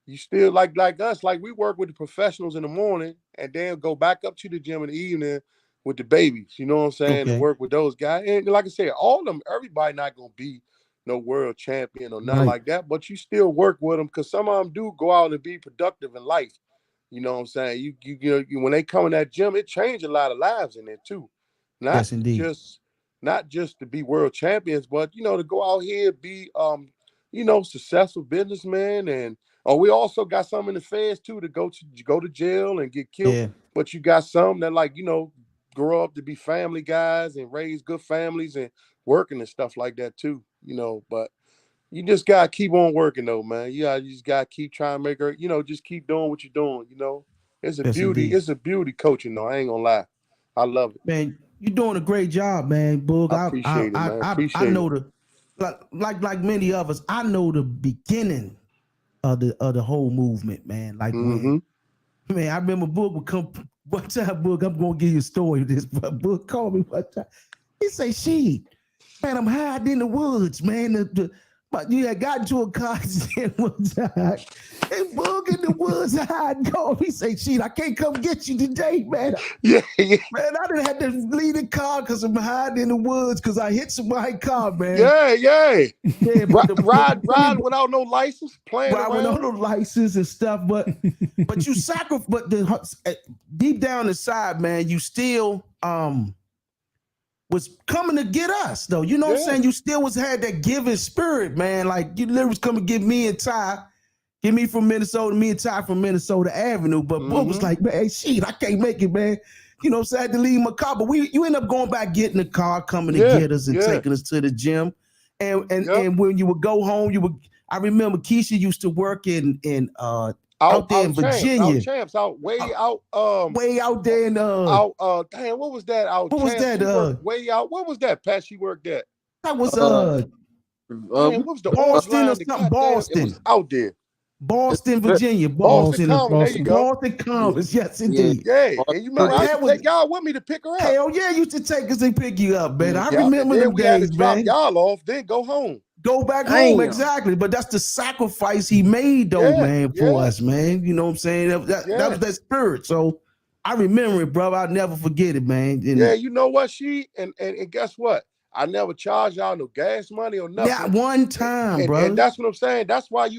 B: you still like us, like we work with the professionals in the morning and then go back up to the gym in the evening with the babies, you know what I'm saying, and
A: Okay.
B: work with those guys. And like I said, all of them, everybody not gonna be no world champion or nothing
A: Right.
B: like that, but you still work with them because some of them do go out and be productive in life. You know what I'm saying? When they come in that gym, it changed a lot of lives in there too. Not
A: Yes, indeed.
B: just to be world champions, but to go out here, be successful businessmen. And we also got some in the feds too, to go to jail and get killed.
A: Yeah,
B: But you got some that, like, grow up to be family guys and raise good families and working and stuff like that too. But you just gotta keep on working though, man. You just gotta keep trying to make her, just keep doing what you're doing. It's a
A: Yes,
B: beauty.
A: indeed.
B: It's a beauty coaching, though. I ain't gonna lie. I love it.
A: Man, you're doing a great job, man. Boog,
B: I appreciate it, man.
A: I
B: Appreciate
A: know
B: it.
A: the like many of us, I know the beginning of the whole movement, man. Like
B: Mm-hmm.
A: when, man, I remember Boog would come one time. Boog, I'm gonna give you a story of this, but Boog called me one time. He say, "She, man, I'm hiding in the woods, man. But you had gotten to a car accident one time, and Boog in the woods hiding. Called me, say, "She, I can't come get you today, man.
B: Yeah, yeah,
A: Man, I didn't have to leave the car because I'm hiding in the woods because I hit somebody's car, man.
B: yeah, yeah.
A: Yeah, but
B: Ride without no license, playing
A: ride with
B: around.
A: no license and stuff, but you sacrifice. But deep down inside, man, you still was coming to get us, though. You know what I'm
B: Yeah.
A: saying? You still had that giving spirit, man. Like you literally was coming to get me and Ty. Get me from Minnesota, me and Ty from Minnesota Avenue. But Boog was like, man, shit, I can't make it, man. You know what I'm saying? I had to leave my car. But you end up going back, getting the car, coming to get us and taking us to the gym. And when you would go home, I remember Keisha used to work in out there in Virginia.
B: Way out
A: there in
B: damn, what was that?
A: What was that?
B: Way out. What was that, Pat? She worked at?
A: That was
B: Damn, what was the
A: Boston
B: line?
A: or something? Boston.
B: It was out there.
A: Boston, Virginia.
B: Boston Common. There you go.
A: Boston Commons. Yes, indeed.
B: Yeah. And you remember I used to take y'all with me to pick her up.
A: Hell yeah, used to take us and pick you up, man. I remember them
B: we had
A: days,
B: to drop
A: man.
B: y'all off, then go home.
A: Go back home, exactly. But that's the sacrifice he made, though, man, for us, man. You know what I'm saying? That was that spirit. So I remember it, brother. I'll never forget it, man. And
B: you know what? And guess what? I never charged y'all no gas money or nothing.
A: Not one time, bro.
B: And that's what I'm saying. That's why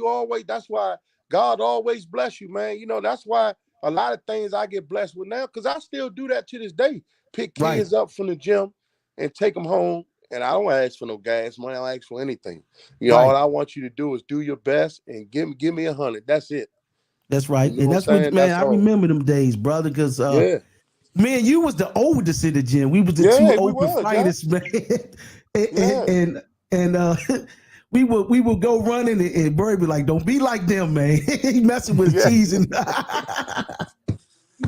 B: God always bless you, man. You know, that's why a lot of things I get blessed with now, because I still do that to this day. Pick kids up from the gym and take them home. And I don't ask for no gas money. I don't ask for anything. You know, all I want you to do is do your best and give me 100. That's it.
A: That's right.
B: You know
A: and that's what, man, I remember them days, brother, because man, you was the oldest in the gym. We was the two open fighters, man. and we would go running and Bird be like, "Don't be like them, man." He messing with teasing.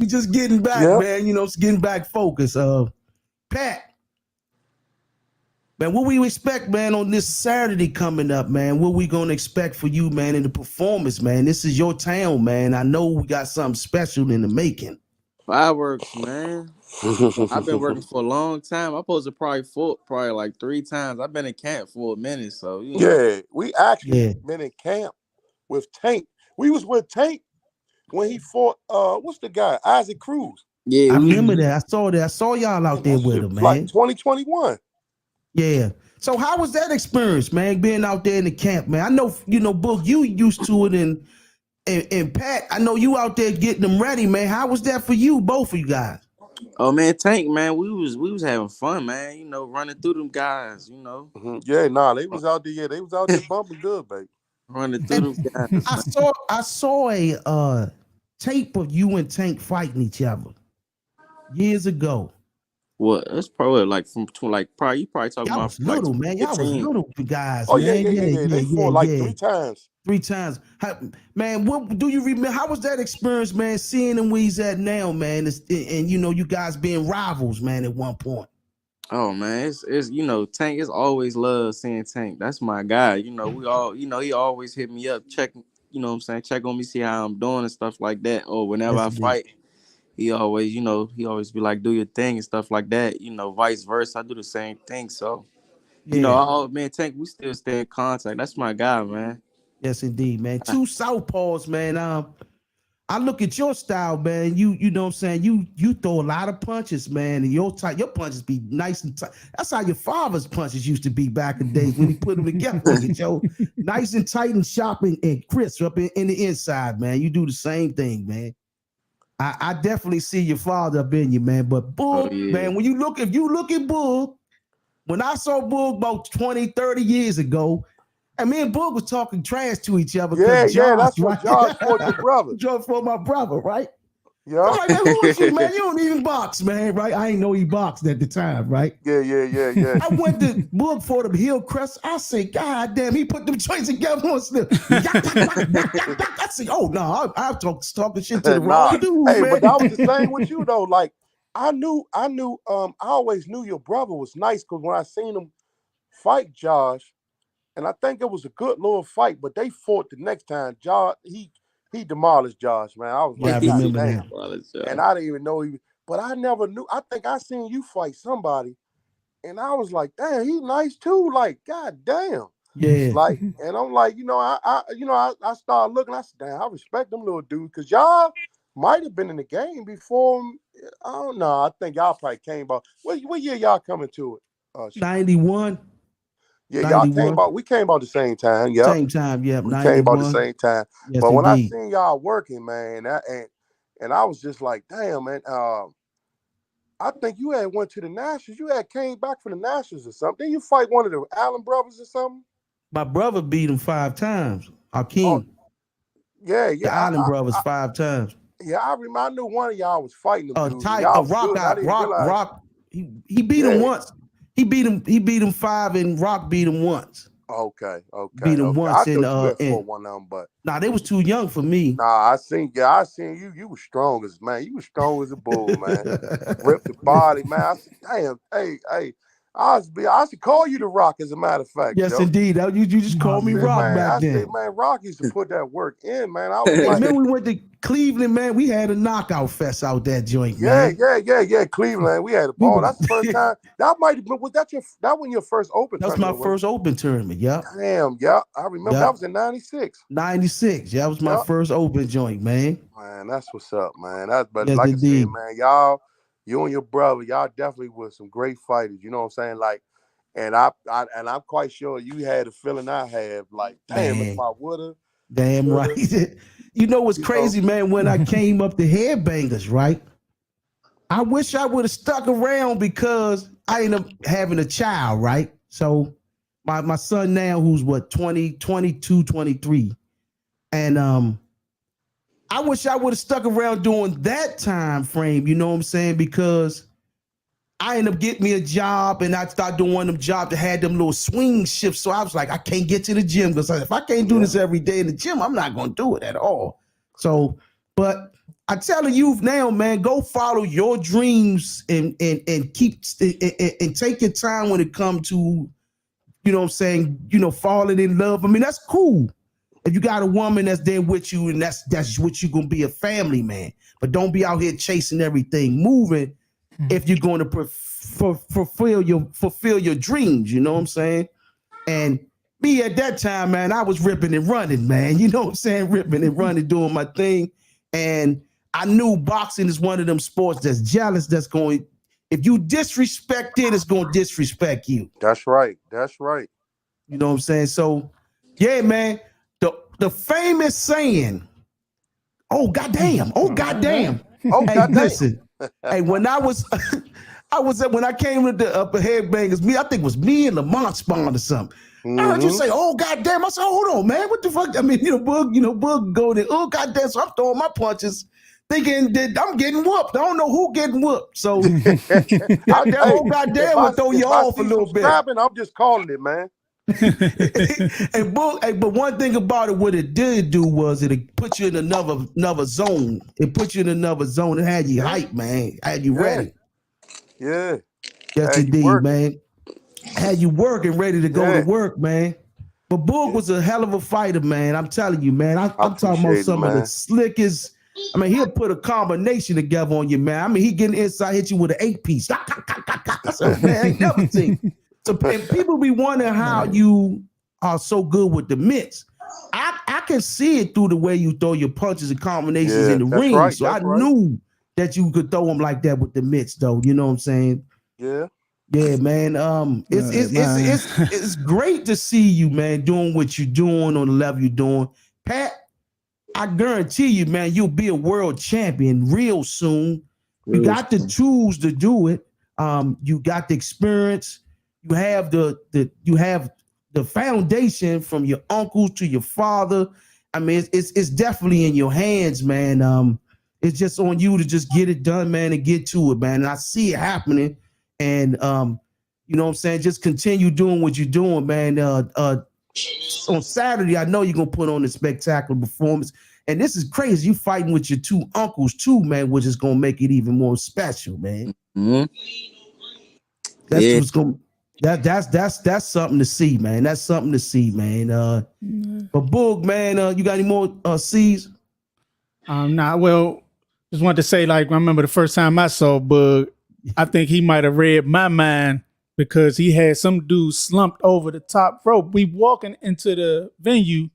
A: We just getting back, man. You know, getting back focused. Pat, man, what we expect, man, on this Saturday coming up, man? What we gonna expect for you, man, in the performance, man? This is your town, man. I know we got something special in the making.
D: Fireworks, man. I've been working for a long time. I'm supposed to probably like 3 times. I've been in camp for a minute, so
B: we actually been in camp with Tank. We was with Tank when he fought what's the guy? Isaac Cruz.
A: Yeah, I remember that. I saw that. I saw y'all out there with him, man.
B: Like 2021.
A: Yeah. So how was that experience, man? Being out there in the camp, man. I know, you know, Boog, you used to it, and Pat, I know you out there getting them ready, man. How was that for you, both of you guys?
D: Oh man, Tank, man, we was having fun, man. You know, running through them guys. You know.
B: Yeah, they was out there. Yeah, they was out there bumping good, baby.
D: Running through them guys.
A: I saw a tape of you and Tank fighting each other years ago.
D: What? That's probably like from probably you probably talking
A: y'all
D: about
A: was little, man. Y'all was little guys.
B: Oh
A: man.
B: Yeah. They fought like 3 times.
A: 3 times. Man, what do you remember? How was that experience, man, seeing them where he's at now, man? And you know, you guys being rivals, man, at one point.
D: Oh man, it's you know, Tank is always love seeing Tank. That's my guy. You know, we all, you know, he always hit me up, check, you know what I'm saying, check on me, see how I'm doing and stuff like that. Or whenever I fight, he always, you know, he always be like, do your thing and stuff like that. You know, vice versa. I do the same thing. So, you know, man, Tank, we still stay in contact. That's my guy, man.
A: Yes, indeed, man. 2 southpaws, man. I look at your style, man. You know what I'm saying? You throw a lot of punches, man, and your punches be nice and tight. That's how your father's punches used to be back in the days when he put them together. Joe, nice and tight and sharp and crisp up in the inside, man. You do the same thing, man. I definitely see your father up in you, man. But Boog, man, when you look at Boog, when I saw Boog about 20, 30 years ago, and me and Boog was talking trash to each other.
B: Yeah, that's what Josh fought your brother.
A: Josh fought my brother, right?
B: Yeah.
A: I'm like, man, who is you, man? You don't even box, man, right? I ain't know he boxed at the time, right?
B: Yeah.
A: I went to Boog for the Hillcrest. I say, God damn, he put them joints together on slip. I say, oh no, I'm talking shit to the wrong dude,
B: Hey,
A: man.
B: but that was the same with you though. Like I always knew your brother was nice because when I seen him fight Josh, and I think it was a good little fight, but they fought the next time. Josh, he demolished Josh, man. I was
A: Yeah, I
B: like, God
A: remember
B: damn.
A: that.
B: And I didn't even know but I never knew. I think I seen you fight somebody, and I was like, damn, he nice too. Like, God damn.
A: Yeah.
B: Like, and I'm like, I started looking. I said, damn, I respect them little dudes because y'all might have been in the game before. I don't know. I think y'all probably came about. What year y'all coming to it?
A: 91.
B: Yeah,
A: 91.
B: we came about the same time. Yep.
A: Same time, yeah.
B: We
A: 91.
B: came about the same time.
A: Yes,
B: but when I
A: indeed.
B: seen y'all working, man, and I was just like, damn, man. I think you had went to the Nationals. You had came back from the Nationals or something. Didn't you fight one of the Allen brothers or something?
A: My brother beat him 5 times. Hakeem.
B: Oh, yeah.
A: The Allen brothers 5 times.
B: Yeah, I remember. I knew one of y'all was fighting them dudes.
A: Rock. He beat him once. He beat him 5, and Rock beat him once.
B: Okay.
A: Beat him once.
B: I thought you had fought one of them, but
A: they was too young for me.
B: I seen you. You was strong as man. You was strong as a bull, man. Ripped the body, man. I said, damn, hey. I should call you the Rock, as a matter of fact.
A: Yes, indeed. You just called me Rock
B: man,
A: back then.
B: I said, man, Rock used to put that work in, man. I was
A: Hey,
B: like,
A: man, we went to Cleveland, man. We had a knockout fest out that joint, man.
B: Yeah. Cleveland, we had a ball. That's the first time. That might have been. Was that your first open?
A: That was my first open tournament. Yep.
B: Damn. Yeah, I remember. That was in '96.
A: 96. Yeah, that was my first open joint, man.
B: Man, that's what's up, man. But
A: yes,
B: like
A: indeed.
B: I said, man, you and your brother, y'all definitely were some great fighters. You know what I'm saying? Like, and I'm quite sure you had a feeling I have. Like, damn, if I woulda.
A: Damn right. You know what's crazy, man? When I came up to Headbangers, right? I wish I would have stuck around because I ended up having a child, right? So my son now, who's 22, 23. And I wish I would have stuck around during that time frame, you know what I'm saying? Because I ended up getting me a job, and I started doing one of them jobs that had them little swing shifts. So I was like, I can't get to the gym because if I can't do this every day in the gym, I'm not going to do it at all. So, but I tell the youth now, man, go follow your dreams and keep and take your time when it comes to, you know what I'm saying, falling in love. I mean, that's cool. If you got a woman that's there with you and that's what you're going to be, a family man. But don't be out here chasing everything, moving if you're going to fulfill your dreams, you know what I'm saying? And me at that time, man, I was ripping and running, man. You know what I'm saying? Ripping and running, doing my thing. And I knew boxing is one of them sports that's jealous, that's going, if you disrespect it, it's going to disrespect you.
B: That's right.
A: You know what I'm saying? So, yeah, man, the famous saying, oh, goddamn. Hey, listen. Hey, when I came to the upper Headbangers, I think it was me and Lamont Spawn or something. I heard you say, oh, goddamn. I said, hold on, man. What the fuck? I mean, Boog go there. Oh, goddamn. So I'm throwing my punches, thinking that I'm getting whooped. I don't know who getting whooped. So, goddamn will throw you off a little bit.
B: I'm just calling it, man.
A: And Boog, but one thing about it, what it did do was it put you in another zone. It put you in another zone. It had you hyped, man. Had you ready.
B: Yeah.
A: Yes, indeed, man. Had you working, ready to go to work, man. But Boog was a hell of a fighter, man. I'm telling you, man. I'm talking about some of the slickest. I mean, he'll put a combination together on you, man. I mean, he getting inside, hit you with an 8-piece. So, man, I ain't never seen. So, and people be wondering how you are so good with the mitts. I can see it through the way you throw your punches and combinations in the ring.
B: Right,
A: so I knew that you could throw them like that with the mitts, though. You know what I'm saying?
B: Yeah.
A: Yeah, man. It's great to see you, man, doing what you're doing on the level you're doing. Pat, I guarantee you, man, you'll be a world champion real soon. You got the tools to do it. You got the experience. You have the foundation from your uncles to your father. I mean, it's definitely in your hands, man. It's just on you to just get it done, man, and get to it, man. And I see it happening. And you know what I'm saying? Just continue doing what you're doing, man. On Saturday, I know you're gonna put on a spectacular performance. And this is crazy. You fighting with your two uncles too, man, which is gonna make it even more special, man.
D: Mm-hmm.
A: That's
D: Yeah.
A: what's gonna that's something to see, man. That's something to see, man. But Boog, man, you got any more C's?
C: Well, just wanted to say, like, I remember the first time I saw Bug, I think he might have read my mind because he had some dude slumped over the top rope. We walking into the venue,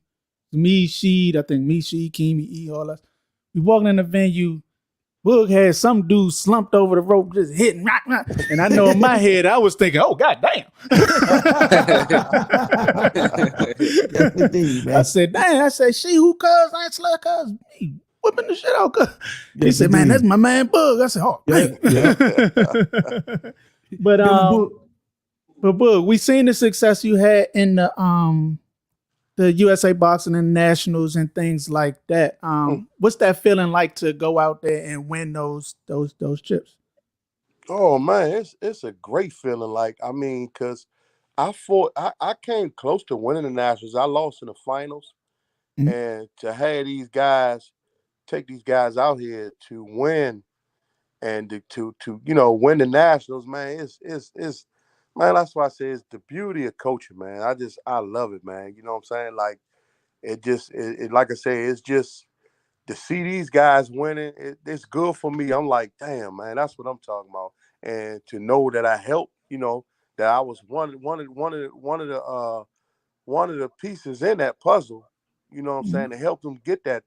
C: me, Sheed, I think me, Sheed, Kimi, E, all us. We walking in the venue. Boog had some dude slumped over the rope, just hitting, rock, rock. And I know in my head, I was thinking, oh, God damn.
A: Yes, indeed, man.
C: I said, damn, I said, she who cuz, I ain't slut cuz, me whipping the shit out cuz. He
A: Yes,
C: said, man,
A: indeed.
C: that's my man Bug. I said, oh,
A: Yeah,
C: man. But
A: Boog,
C: Bug, we seen the success you had in the USA Boxing and Nationals and things like that. What's that feeling like to go out there and win those chips?
B: Oh man, it's a great feeling. Like, I mean, cause I came close to winning the Nationals. I lost in the finals,
C: Mhm.
B: and to have these guys take these guys out here to win and to win the Nationals, man, it's man. That's why I say it's the beauty of coaching, man. I love it, man. You know what I'm saying? Like, it like I say, it's just to see these guys winning. It's good for me. I'm like, damn, man, that's what I'm talking about. And to know that I helped, that I was one of the pieces in that puzzle. You know what I'm saying? To help them get to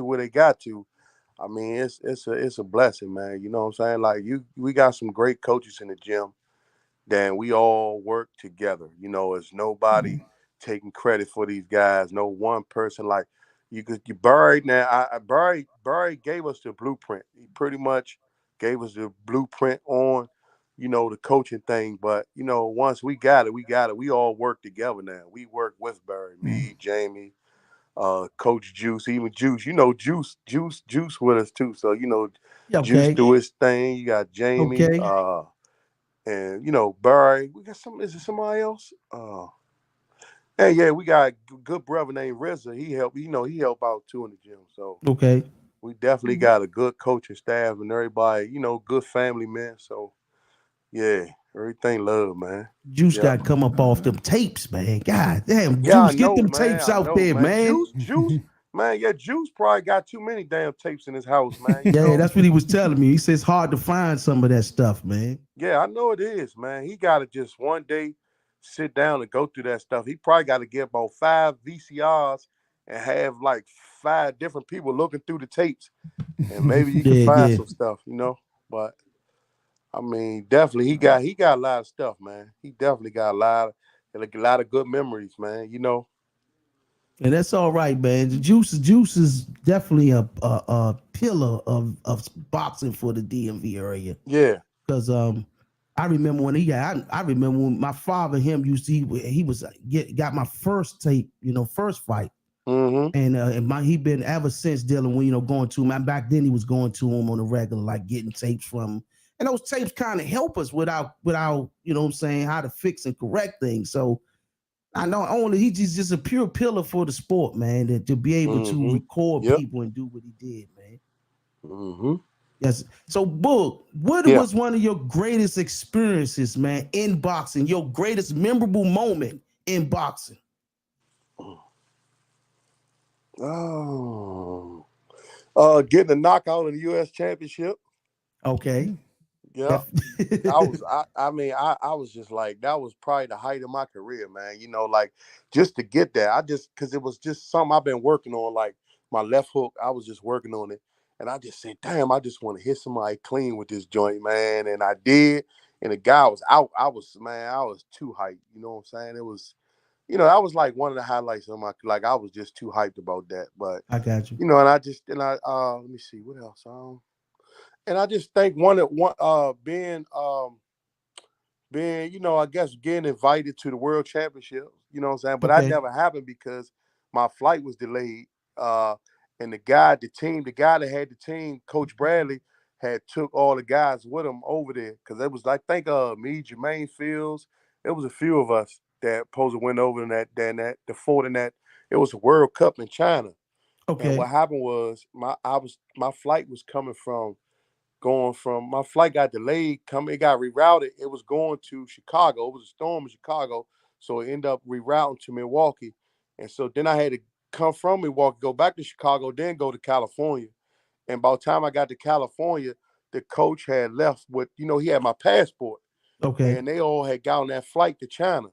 B: where they got to. I mean, it's a blessing, man. You know what I'm saying? Like, we got some great coaches in the gym. Then we all work together. It's nobody taking credit for these guys. No one person, like, you buried now. Barry gave us the blueprint. He pretty much gave us the blueprint on, the coaching thing. But once we got it, we got it. We all work together now. We work with Barry, me, Jamie, Coach Juice, even Juice. Juice with us too. So
A: yeah,
B: Juice
A: okay,
B: do his thing. You got Jamie.
A: okay.
B: And Barry, we got some. Is it somebody else? And yeah, we got a good brother named RZA. He helped. He helped out too in the gym. So
A: Okay.
B: we definitely got a good coaching staff and everybody. Good family, man. So yeah, everything love, man.
A: Juice
B: Yeah,
A: got to come up off them tapes, man. God damn,
B: yeah. I
A: Juice, get
B: know,
A: them
B: man.
A: tapes
B: I
A: out
B: know,
A: there,
B: man.
A: man.
B: Juice, man. Yeah, Juice probably got too many damn tapes in his house, man.
A: Yeah, that's what he was telling me. He says it's hard to find some of that stuff, man.
B: Yeah, I know it is, man. He got to just one day sit down and go through that stuff. He probably got to get about 5 VCRs and have like 5 different people looking through the tapes, and maybe you can
A: Yeah,
B: find
A: yeah.
B: some stuff, But I mean, definitely he got a lot of stuff, man. He definitely got a lot of good memories, man.
A: And that's all right, man. The Juice is definitely a pillar of boxing for the DMV area.
B: Yeah.
A: Because I remember when I remember when my father him used to he was got my first tape, first fight.
B: Mm-hmm.
A: And he been ever since dealing with going to him. And back then he was going to him on a regular, like getting tapes from him. And those tapes kind of help us without what I'm saying, how to fix and correct things. So I know only he's just a pure pillar for the sport, man. To be able to
B: Mm-hmm.
A: record
B: Yep.
A: people and do what he did, man.
B: Mm-hmm.
A: Yes. So, Boog, what
B: Yeah.
A: was one of your greatest experiences, man, in boxing? Your greatest memorable moment in boxing?
B: Oh. Getting a knockout in the U.S. Championship.
A: Okay.
B: Yeah. I was just like, that was probably the height of my career, man. Like, just to get there, because it was just something I've been working on, like my left hook. I was just working on it, and I just said, damn, I just want to hit somebody clean with this joint, man. And I did, and the guy was out. I was too hyped. You know what I'm saying? It was, that was like one of the highlights of my, like, I was just too hyped about that. But
A: I got you.
B: and let me see what else. And I just think being, I guess getting invited to the World Championships, you know what I'm saying? But that
A: Okay.
B: never happened because my flight was delayed. And the guy that had the team, Coach Bradley, had took all the guys with him over there because it was I think me, Jermaine Fields, it was a few of us that supposed to went over in that the fort in that it was a World Cup in China. And what
A: Okay.
B: happened was my flight was coming from my flight got delayed, it got rerouted. It was going to Chicago. It was a storm in Chicago. So it ended up rerouting to Milwaukee. And so then I had to come from Milwaukee, go back to Chicago, then go to California. And by the time I got to California, the coach had left with, he had my passport.
A: Okay.
B: And they all had got on that flight to China.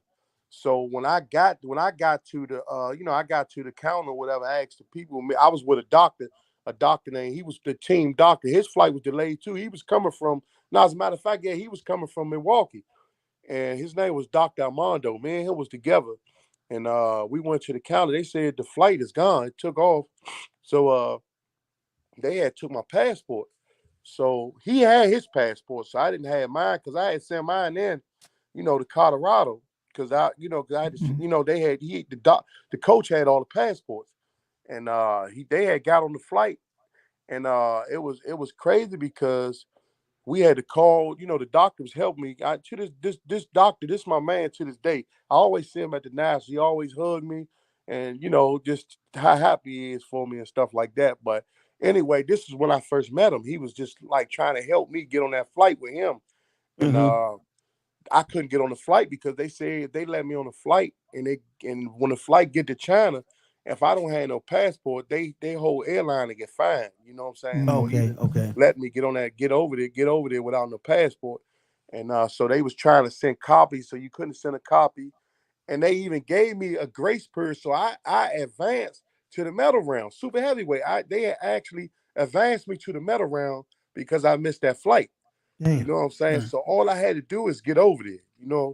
B: So when I got to the I got to the counter or whatever, I asked the people. I was with a doctor named, he was the team doctor. His flight was delayed too. He was coming from, now as a matter of fact, yeah, he was coming from Milwaukee. And his name was Dr. Armando. Me and him was together. And we went to the counter. They said the flight is gone. It took off. So they had took my passport. So he had his passport. So I didn't have mine because I had sent mine in, to Colorado. Because I had to, they had the coach had all the passports. And they had got on the flight. And it was crazy because we had to call, the doctors helped me. This doctor, this is my man to this day. I always see him at the National. He always hugged me and, just how happy he is for me and stuff like that. But anyway, this is when I first met him. He was just like trying to help me get on that flight with him. And I couldn't get on the flight because they said they let me on the flight and when the flight get to China, if I don't have no passport, they whole airline to get fined. You know what I'm saying?
A: Okay.
B: Let me get over there without no passport. And so they was trying to send copies, so you couldn't send a copy. And they even gave me a grace period. So I advanced to the medal round, super heavyweight. They had actually advanced me to the medal round because I missed that flight.
A: Damn.
B: You know what I'm saying? So all I had to do is get over there,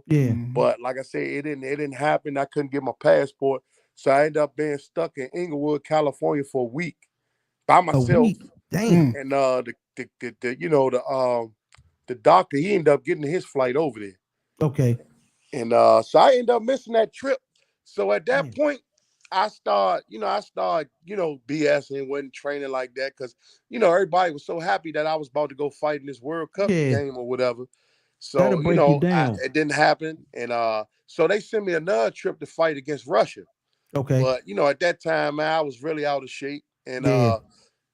A: Yeah.
B: But like I said, it didn't happen. I couldn't get my passport. So I ended up being stuck in Inglewood, California for a week by myself.
A: A week. Damn.
B: And the doctor, he ended up getting his flight over there.
A: Okay.
B: And so I ended up missing that trip. So at that point, I started BSing, wasn't training like that because, everybody was so happy that I was about to go fight in this World Cup game or whatever. So,
A: that'll break you down.
B: it didn't happen. And so they sent me another trip to fight against Russia.
A: Okay.
B: But, at that time, man, I was really out of shape. And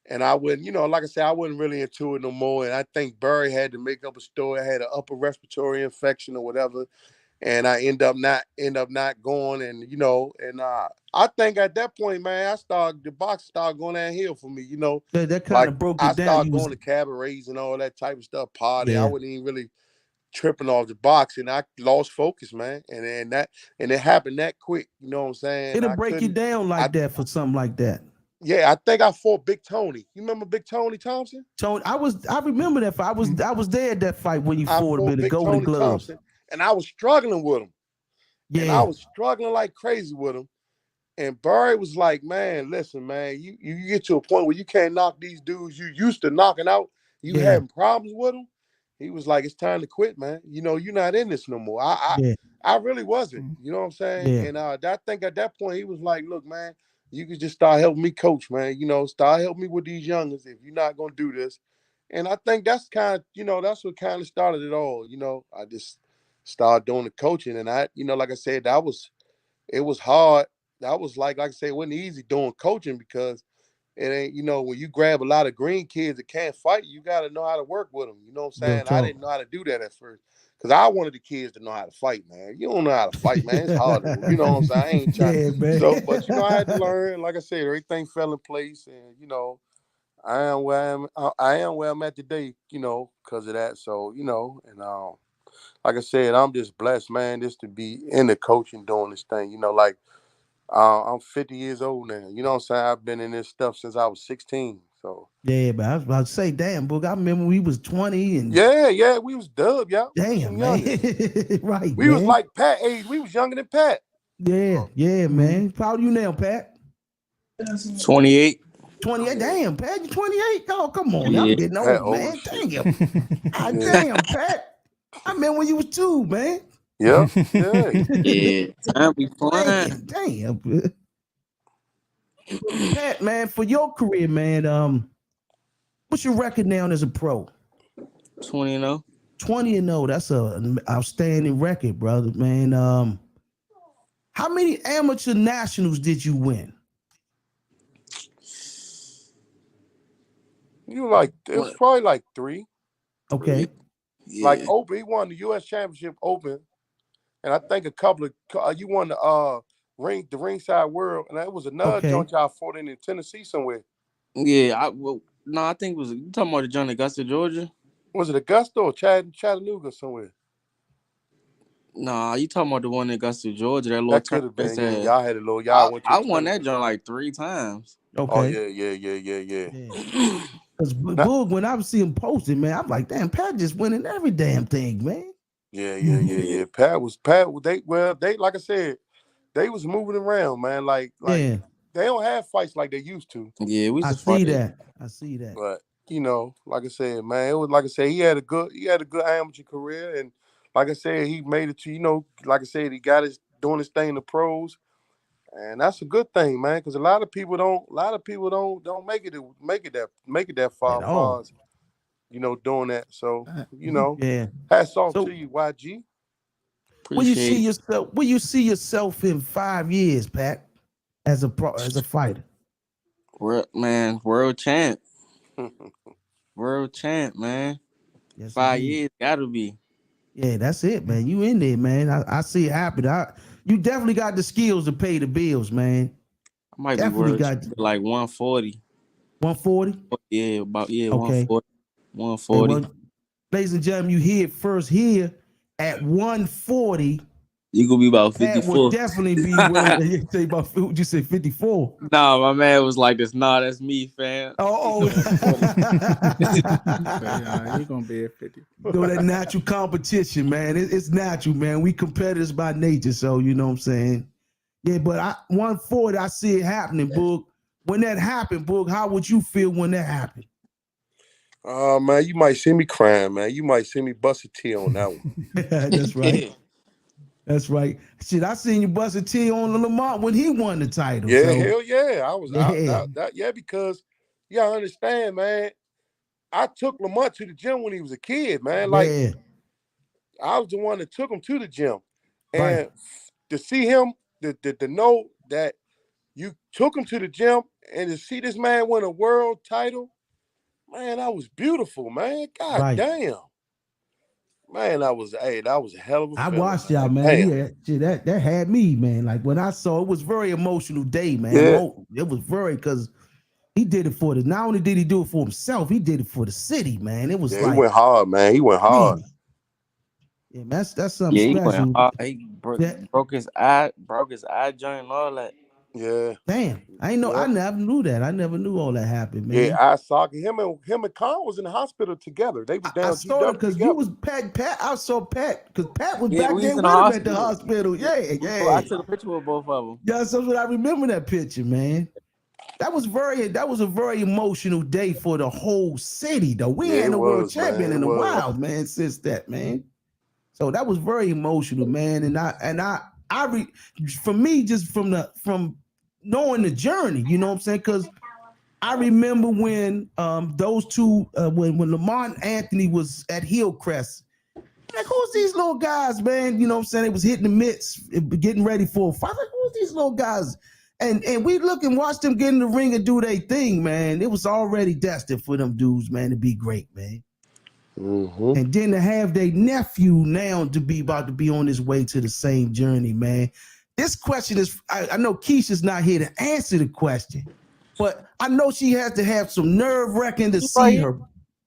B: and I wouldn't, like I said, I wasn't really into it no more. And I think Barry had to make up a story. I had an upper respiratory infection or whatever. And I end up not going. And, I think at that point, man, the box started going downhill for me,
A: That kind of broke it down.
B: I started going to cabarets and all that type of stuff, party. I wasn't even really tripping off the boxing. I lost focus, man. And it happened that quick. You know what I'm saying?
A: It'll break you down like that for something like that.
B: Yeah, I think I fought Big Tony. You remember Big Tony Thompson?
A: Tony, I remember that fight. I was there at that fight when you fought him in the
B: Big
A: Golden
B: Tony
A: Gloves.
B: Thompson, and I was struggling with him.
A: Yeah.
B: And I was struggling like crazy with him. And Barry was like, man, listen, man, you get to a point where you can't knock these dudes you used to knocking out. You having problems with them. He was like, it's time to quit, man. You're not in this no more. I really wasn't. You know what I'm saying?
A: Yeah.
B: And I think at that point he was like, look, man, you could just start helping me coach, man. Start helping me with these youngins if you're not gonna do this. And I think that's kind of, that's what kind of started it all. I just started doing the coaching, and I, like I said, it was hard. That was like I said, it wasn't easy doing coaching because it ain't, when you grab a lot of green kids that can't fight, you got to know how to work with them. You know what I'm saying? I didn't know how to do that at first because I wanted the kids to know how to fight, man. You don't know how to fight, man. It's hard. You know what I'm saying? I ain't trying.
A: Man.
B: So, but I had to learn. Like I said, everything fell in place, and I am where I'm at today. Because of that. So, and like I said, I'm just blessed, man, just to be in the coaching doing this thing. Like. I'm 50 years old now. You know what I'm saying? I've been in this stuff since I was 16. So
A: yeah, but I was about to say, damn, Boog, I remember we was 20 and
B: yeah, we was dub, yeah.
A: Damn, man. Right.
B: We was like Pat age. We was younger than Pat.
A: Yeah, man. How old are you now, Pat?
D: 28.
A: 28. Damn, Pat, you 28? Oh, come on.
D: Yeah.
A: I'm getting old,
B: Pat
A: man.
B: old
A: Damn. Damn, Pat. I remember when you was 2, man.
B: Yeah.
D: Yeah. Time be flying.
A: Damn. Pat, man, for your career, man, what's your record now as a pro?
D: 20-0.
A: 20-0. That's an outstanding record, brother, man. How many amateur nationals did you win?
B: You like it was probably like 3.
A: Okay.
B: Like
D: Yeah.
B: Open, he won the U.S. Championship Open, and I think a couple of you won the ringside world, and that was another joint y'all fought in Tennessee somewhere.
D: Yeah, I think it was you talking about the joint Augusta, Georgia?
B: Was it Augusta or Chattanooga somewhere?
D: Nah, you talking about the one in Augusta, Georgia? That little
B: That could have
D: tournament.
B: been. Yeah, y'all had a little. Y'all went to.
D: I won that joint like 3 times.
B: Oh
A: Okay.
B: yeah.
A: Because Boog, when I was seeing him posted, man, I'm like, damn, Pat just winning every damn thing, man.
B: Yeah. Pat. They like I said, they was moving around, man. Like they don't have fights like they used to.
D: Yeah, we
A: I
D: used to
A: see
D: fight.
A: that. I see that.
B: But like I said, man, it was like I said, he had a good amateur career, and like I said, he made it to like I said, he got doing his thing in the pros, and that's a good thing, man, because a lot of people don't make it that far
A: At
B: as far
A: all.
B: as doing that. So
A: Yeah.
B: hats off
A: So
B: to you, YG.
A: where you see yourself in 5 years, Pat, as a fighter?
D: World champ. World champ, man.
A: Yes,
D: 5
A: indeed.
D: years, gotta be.
A: Yeah, that's it, man. You in there, man. I see it happen. You definitely got the skills to pay the bills, man.
D: I might
A: Definitely
D: be world champ, like 140.
A: 140?
D: Yeah,
A: Okay.
D: 140.
A: Hey,
D: 140.
A: well, ladies and gentlemen, you hear it first here at 140.
D: You gonna be about
A: Pat
D: 54.
A: would definitely be willing to say about, would you say 54?
D: Nah, my man was like this. Nah, that's me, fam.
A: Oh.
C: You're gonna be at 50.
A: No, that natural competition, man. It's natural, man. We competitors by nature, so you know what I'm saying. Yeah, but 140, I see it happening, Boog. When that happened, Boog, how would you feel when that happened?
B: Man, you might see me crying, man. You might see me bust a tear on that one.
A: That's right. That's right. Shit, I seen you bust a tear on Lamont when he won the title.
B: Yeah,
A: so.
B: hell yeah. I was out because you gotta understand, man. I took Lamont to the gym when he was a kid, man. Like I was the one that took him to the gym. And to see him, to know that you took him to the gym and to see this man win a world title, man, that was beautiful, man. God damn. Man, that was a hell of a feeling.
A: I watched y'all, man. Yeah, that had me, man. Like when I saw it was very emotional day, man.
B: Yeah.
A: It was very because he did it for not only did he do it for himself, he did it for the city, man. It was
B: he went hard, man. He went hard.
A: Man. Yeah, that's something special.
D: He went hard. He broke his eye joint and all that.
B: Yeah.
A: Damn. I never knew that. I never knew all that happened, man.
B: Yeah, eye socket. Him and Khan was in the hospital together. They was down.
A: I saw it because you was Pat. I saw Pat because Pat was back there with him at the hospital. Yeah.
D: I took a picture with both of them.
A: Yeah, that's what I remember that picture, man. That was a very emotional day for the whole city, though. We ain't a world champion in a while, man, since that, man. So that was very emotional, man. And for me, just from knowing the journey, you know what I'm saying? Because I remember when those two, when Lamont Anthony was at Hillcrest, like, who's these little guys, man? You know what I'm saying? They was hitting the mitts, getting ready for a fight. Like, who's these little guys? And we look and watch them get in the ring and do their thing, man. It was already destined for them dudes, man, to be great, man.
B: Mm-hmm.
A: And then to have their nephew now to be about to be on his way to the same journey, man. This question is, I know Keisha's not here to answer the question, but I know she has to have some nerve-wracking to see her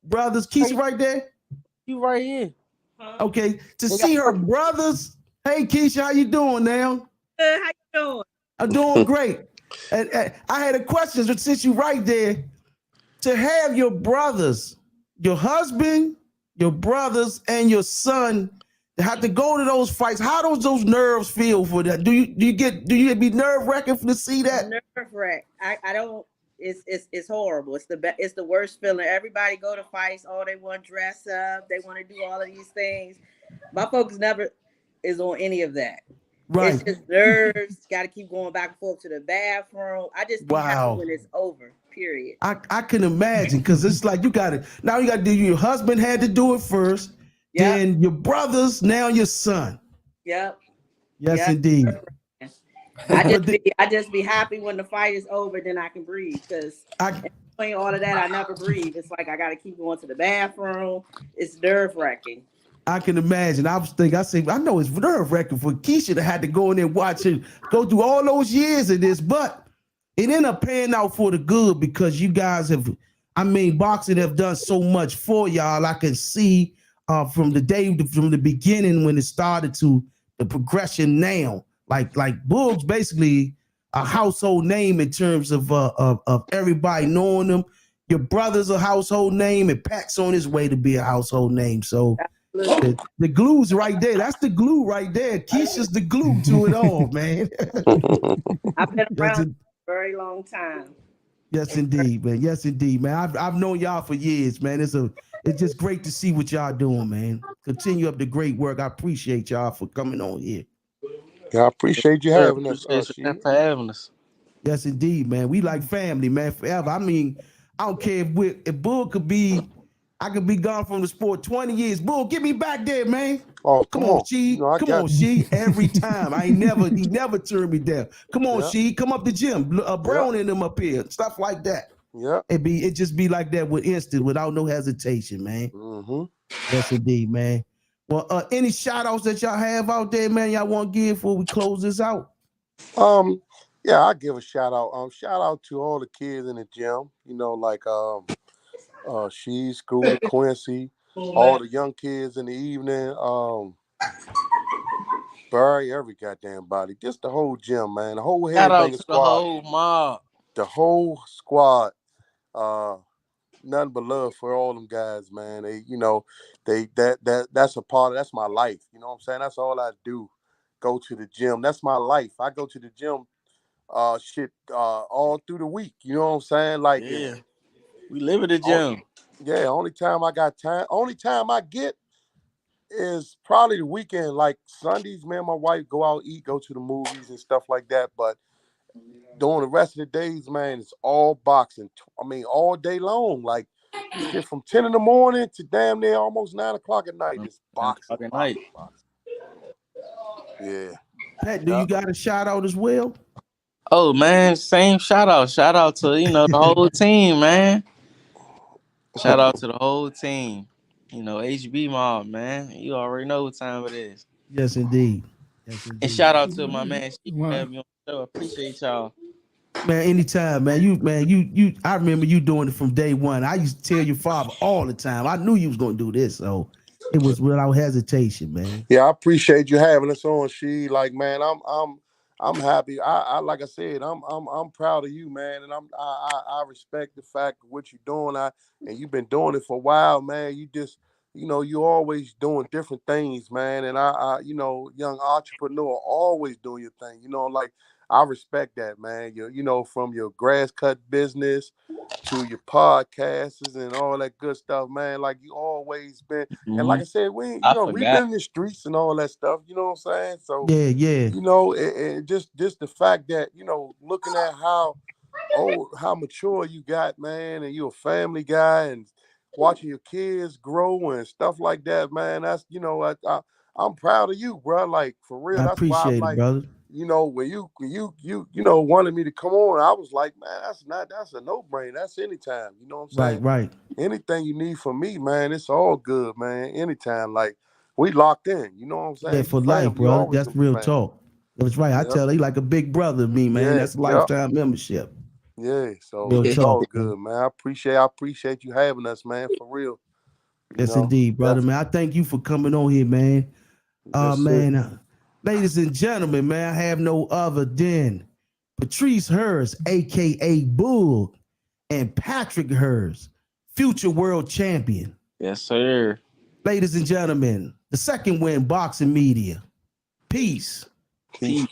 A: brothers. Keisha right there?
D: You right here.
A: Okay, to see her brothers. Hey, Keisha, how you doing now?
E: Good, how you doing?
A: I'm doing great. And I had a question, but since you right there, to have your brothers, your husband, your brothers, and your son have to go to those fights, how those nerves feel for that? Do you be nerve-wracking to see that?
E: Nerve-wracked. I don't. It's horrible. It's the worst feeling. Everybody go to fights. Oh, they want to dress up. They want to do all of these things. My focus never is on any of that.
A: Right.
E: It's just nerves. Got to keep going back and forth to the bathroom. I just be happy
A: Wow.
E: when it's over. Period.
A: I can imagine because it's like you got it. Now you got to do. Your husband had to do it first,
E: Yep.
A: then your brothers, now your son.
E: Yep.
A: Yes,
E: Yep.
A: indeed. But
E: I just be happy when the fight is over. Then I can breathe because
A: I
E: between all of that, I never breathe. It's like I got to keep going to the bathroom. It's nerve wracking.
A: I can imagine. I was thinking. I say I know it's nerve wracking for Keisha to have to go in there and watch it, go through all those years of this, but it ended up paying out for the good because you guys have. I mean, boxing have done so much for y'all. I can see from the beginning when it started to the progression now. Like Boog's basically a household name in terms of everybody knowing them. Your brother's a household name, and Pat's on his way to be a household name. So the glue's right there. That's the glue right there. Keisha's the glue to it all, man.
E: I've been
A: That's
E: around for a very long time.
A: Yes, indeed, man. Yes, indeed, man. I've known y'all for years, man. It's just great to see what y'all doing, man. Continue up the great work. I appreciate y'all for coming on here.
B: Yeah, I appreciate you having us, She.
D: for having us.
A: Yes, indeed, man. We like family, man, forever. I mean, I don't care if Bull could be, I could be gone from the sport 20 years. Bull, get me back there, man.
B: Oh,
A: Come on, She.
B: I
A: Come
B: got
A: on, She. Every time. He never turned me down. Come on,
B: Yeah.
A: She. Come up the gym. Brown and them up here. Stuff like that.
B: Yeah.
A: It just be like that with instant, without no hesitation, man.
B: Mm-hmm.
A: Yes, indeed, man. Well, any shout outs that y'all have out there, man, y'all want to give before we close this out?
B: Yeah, I give a shout out. Shout out to all the kids in the gym. You know, like She, School, Quincy, all the young kids in the evening. Barry, every goddamn body. Just the whole gym, man. The whole
D: Shout out
B: headbanging
D: to the
B: squad.
D: whole mob.
B: The whole squad. Nothing but love for all them guys, man. That's a part of that's my life. You know what I'm saying? That's all I do. Go to the gym. That's my life. I go to the gym all through the week. You know what I'm saying? Like
D: Yeah. We live at the gym.
B: Only time I got time. Only time I get is probably the weekend. Like Sundays, me and my wife go out, eat, go to the movies and stuff like that. But during the rest of the days, man, it's all boxing. I mean, all day long. Like shit from 10 in the morning to damn near almost 9 o'clock at night. It's boxing. Boxing. Yeah.
A: Pat, do you got a shout out as well?
D: Oh man, same shout out. Shout out to the whole team, man. Shout out to the whole team. HB Mob, man. You already know what time it is.
A: Yes, indeed. Yes, indeed.
D: And shout out to my man. She having me on the show. I appreciate y'all.
A: Man, anytime, man. You I remember you doing it from day one. I used to tell your father all the time. I knew you was gonna do this, so it was without hesitation, man.
B: Yeah, I appreciate you having us on, She. Like, man, I'm happy. I like I said, I'm proud of you, man, and I respect the fact of what you're doing. And you've been doing it for a while, man. You just, you're always doing different things, man. And young entrepreneur, always doing your thing. Like I respect that, man. From your grass cut business to your podcasts and all that good stuff, man. Like you always been, and like I said, we've been in the streets and all that stuff. You know what I'm saying? So
A: yeah.
B: It just the fact that looking at how mature you got, man, and you're a family guy and watching your kids grow and stuff like that, man. That's I'm proud of you, bro. Like for real.
A: I
B: That's why I'm
A: appreciate
B: like,
A: it, brother.
B: when you wanted me to come on, I was like, man, that's a no-brainer. That's anytime. You know what I'm saying?
A: Right.
B: Anything you need from me, man, it's all good, man. Anytime. Like we locked in. You know what I'm saying?
A: Yeah, for life, brother. That's real talk. That's right. I tell you, like a big brother to me, man.
B: Yeah,
A: That's a lifetime membership.
B: Yeah, so
A: Real
B: it's
A: talk,
B: all good, man. I appreciate you having us, man, for real.
A: Yes, indeed, brother, man. I thank you for coming on here, man. Man, ladies and gentlemen, man, I have no other than Patrice Hurst, aka Boog, and Patrick Hurst, future world champion.
D: Yes, sir.
A: Ladies and gentlemen, the second win boxing media. Peace.
D: Peace.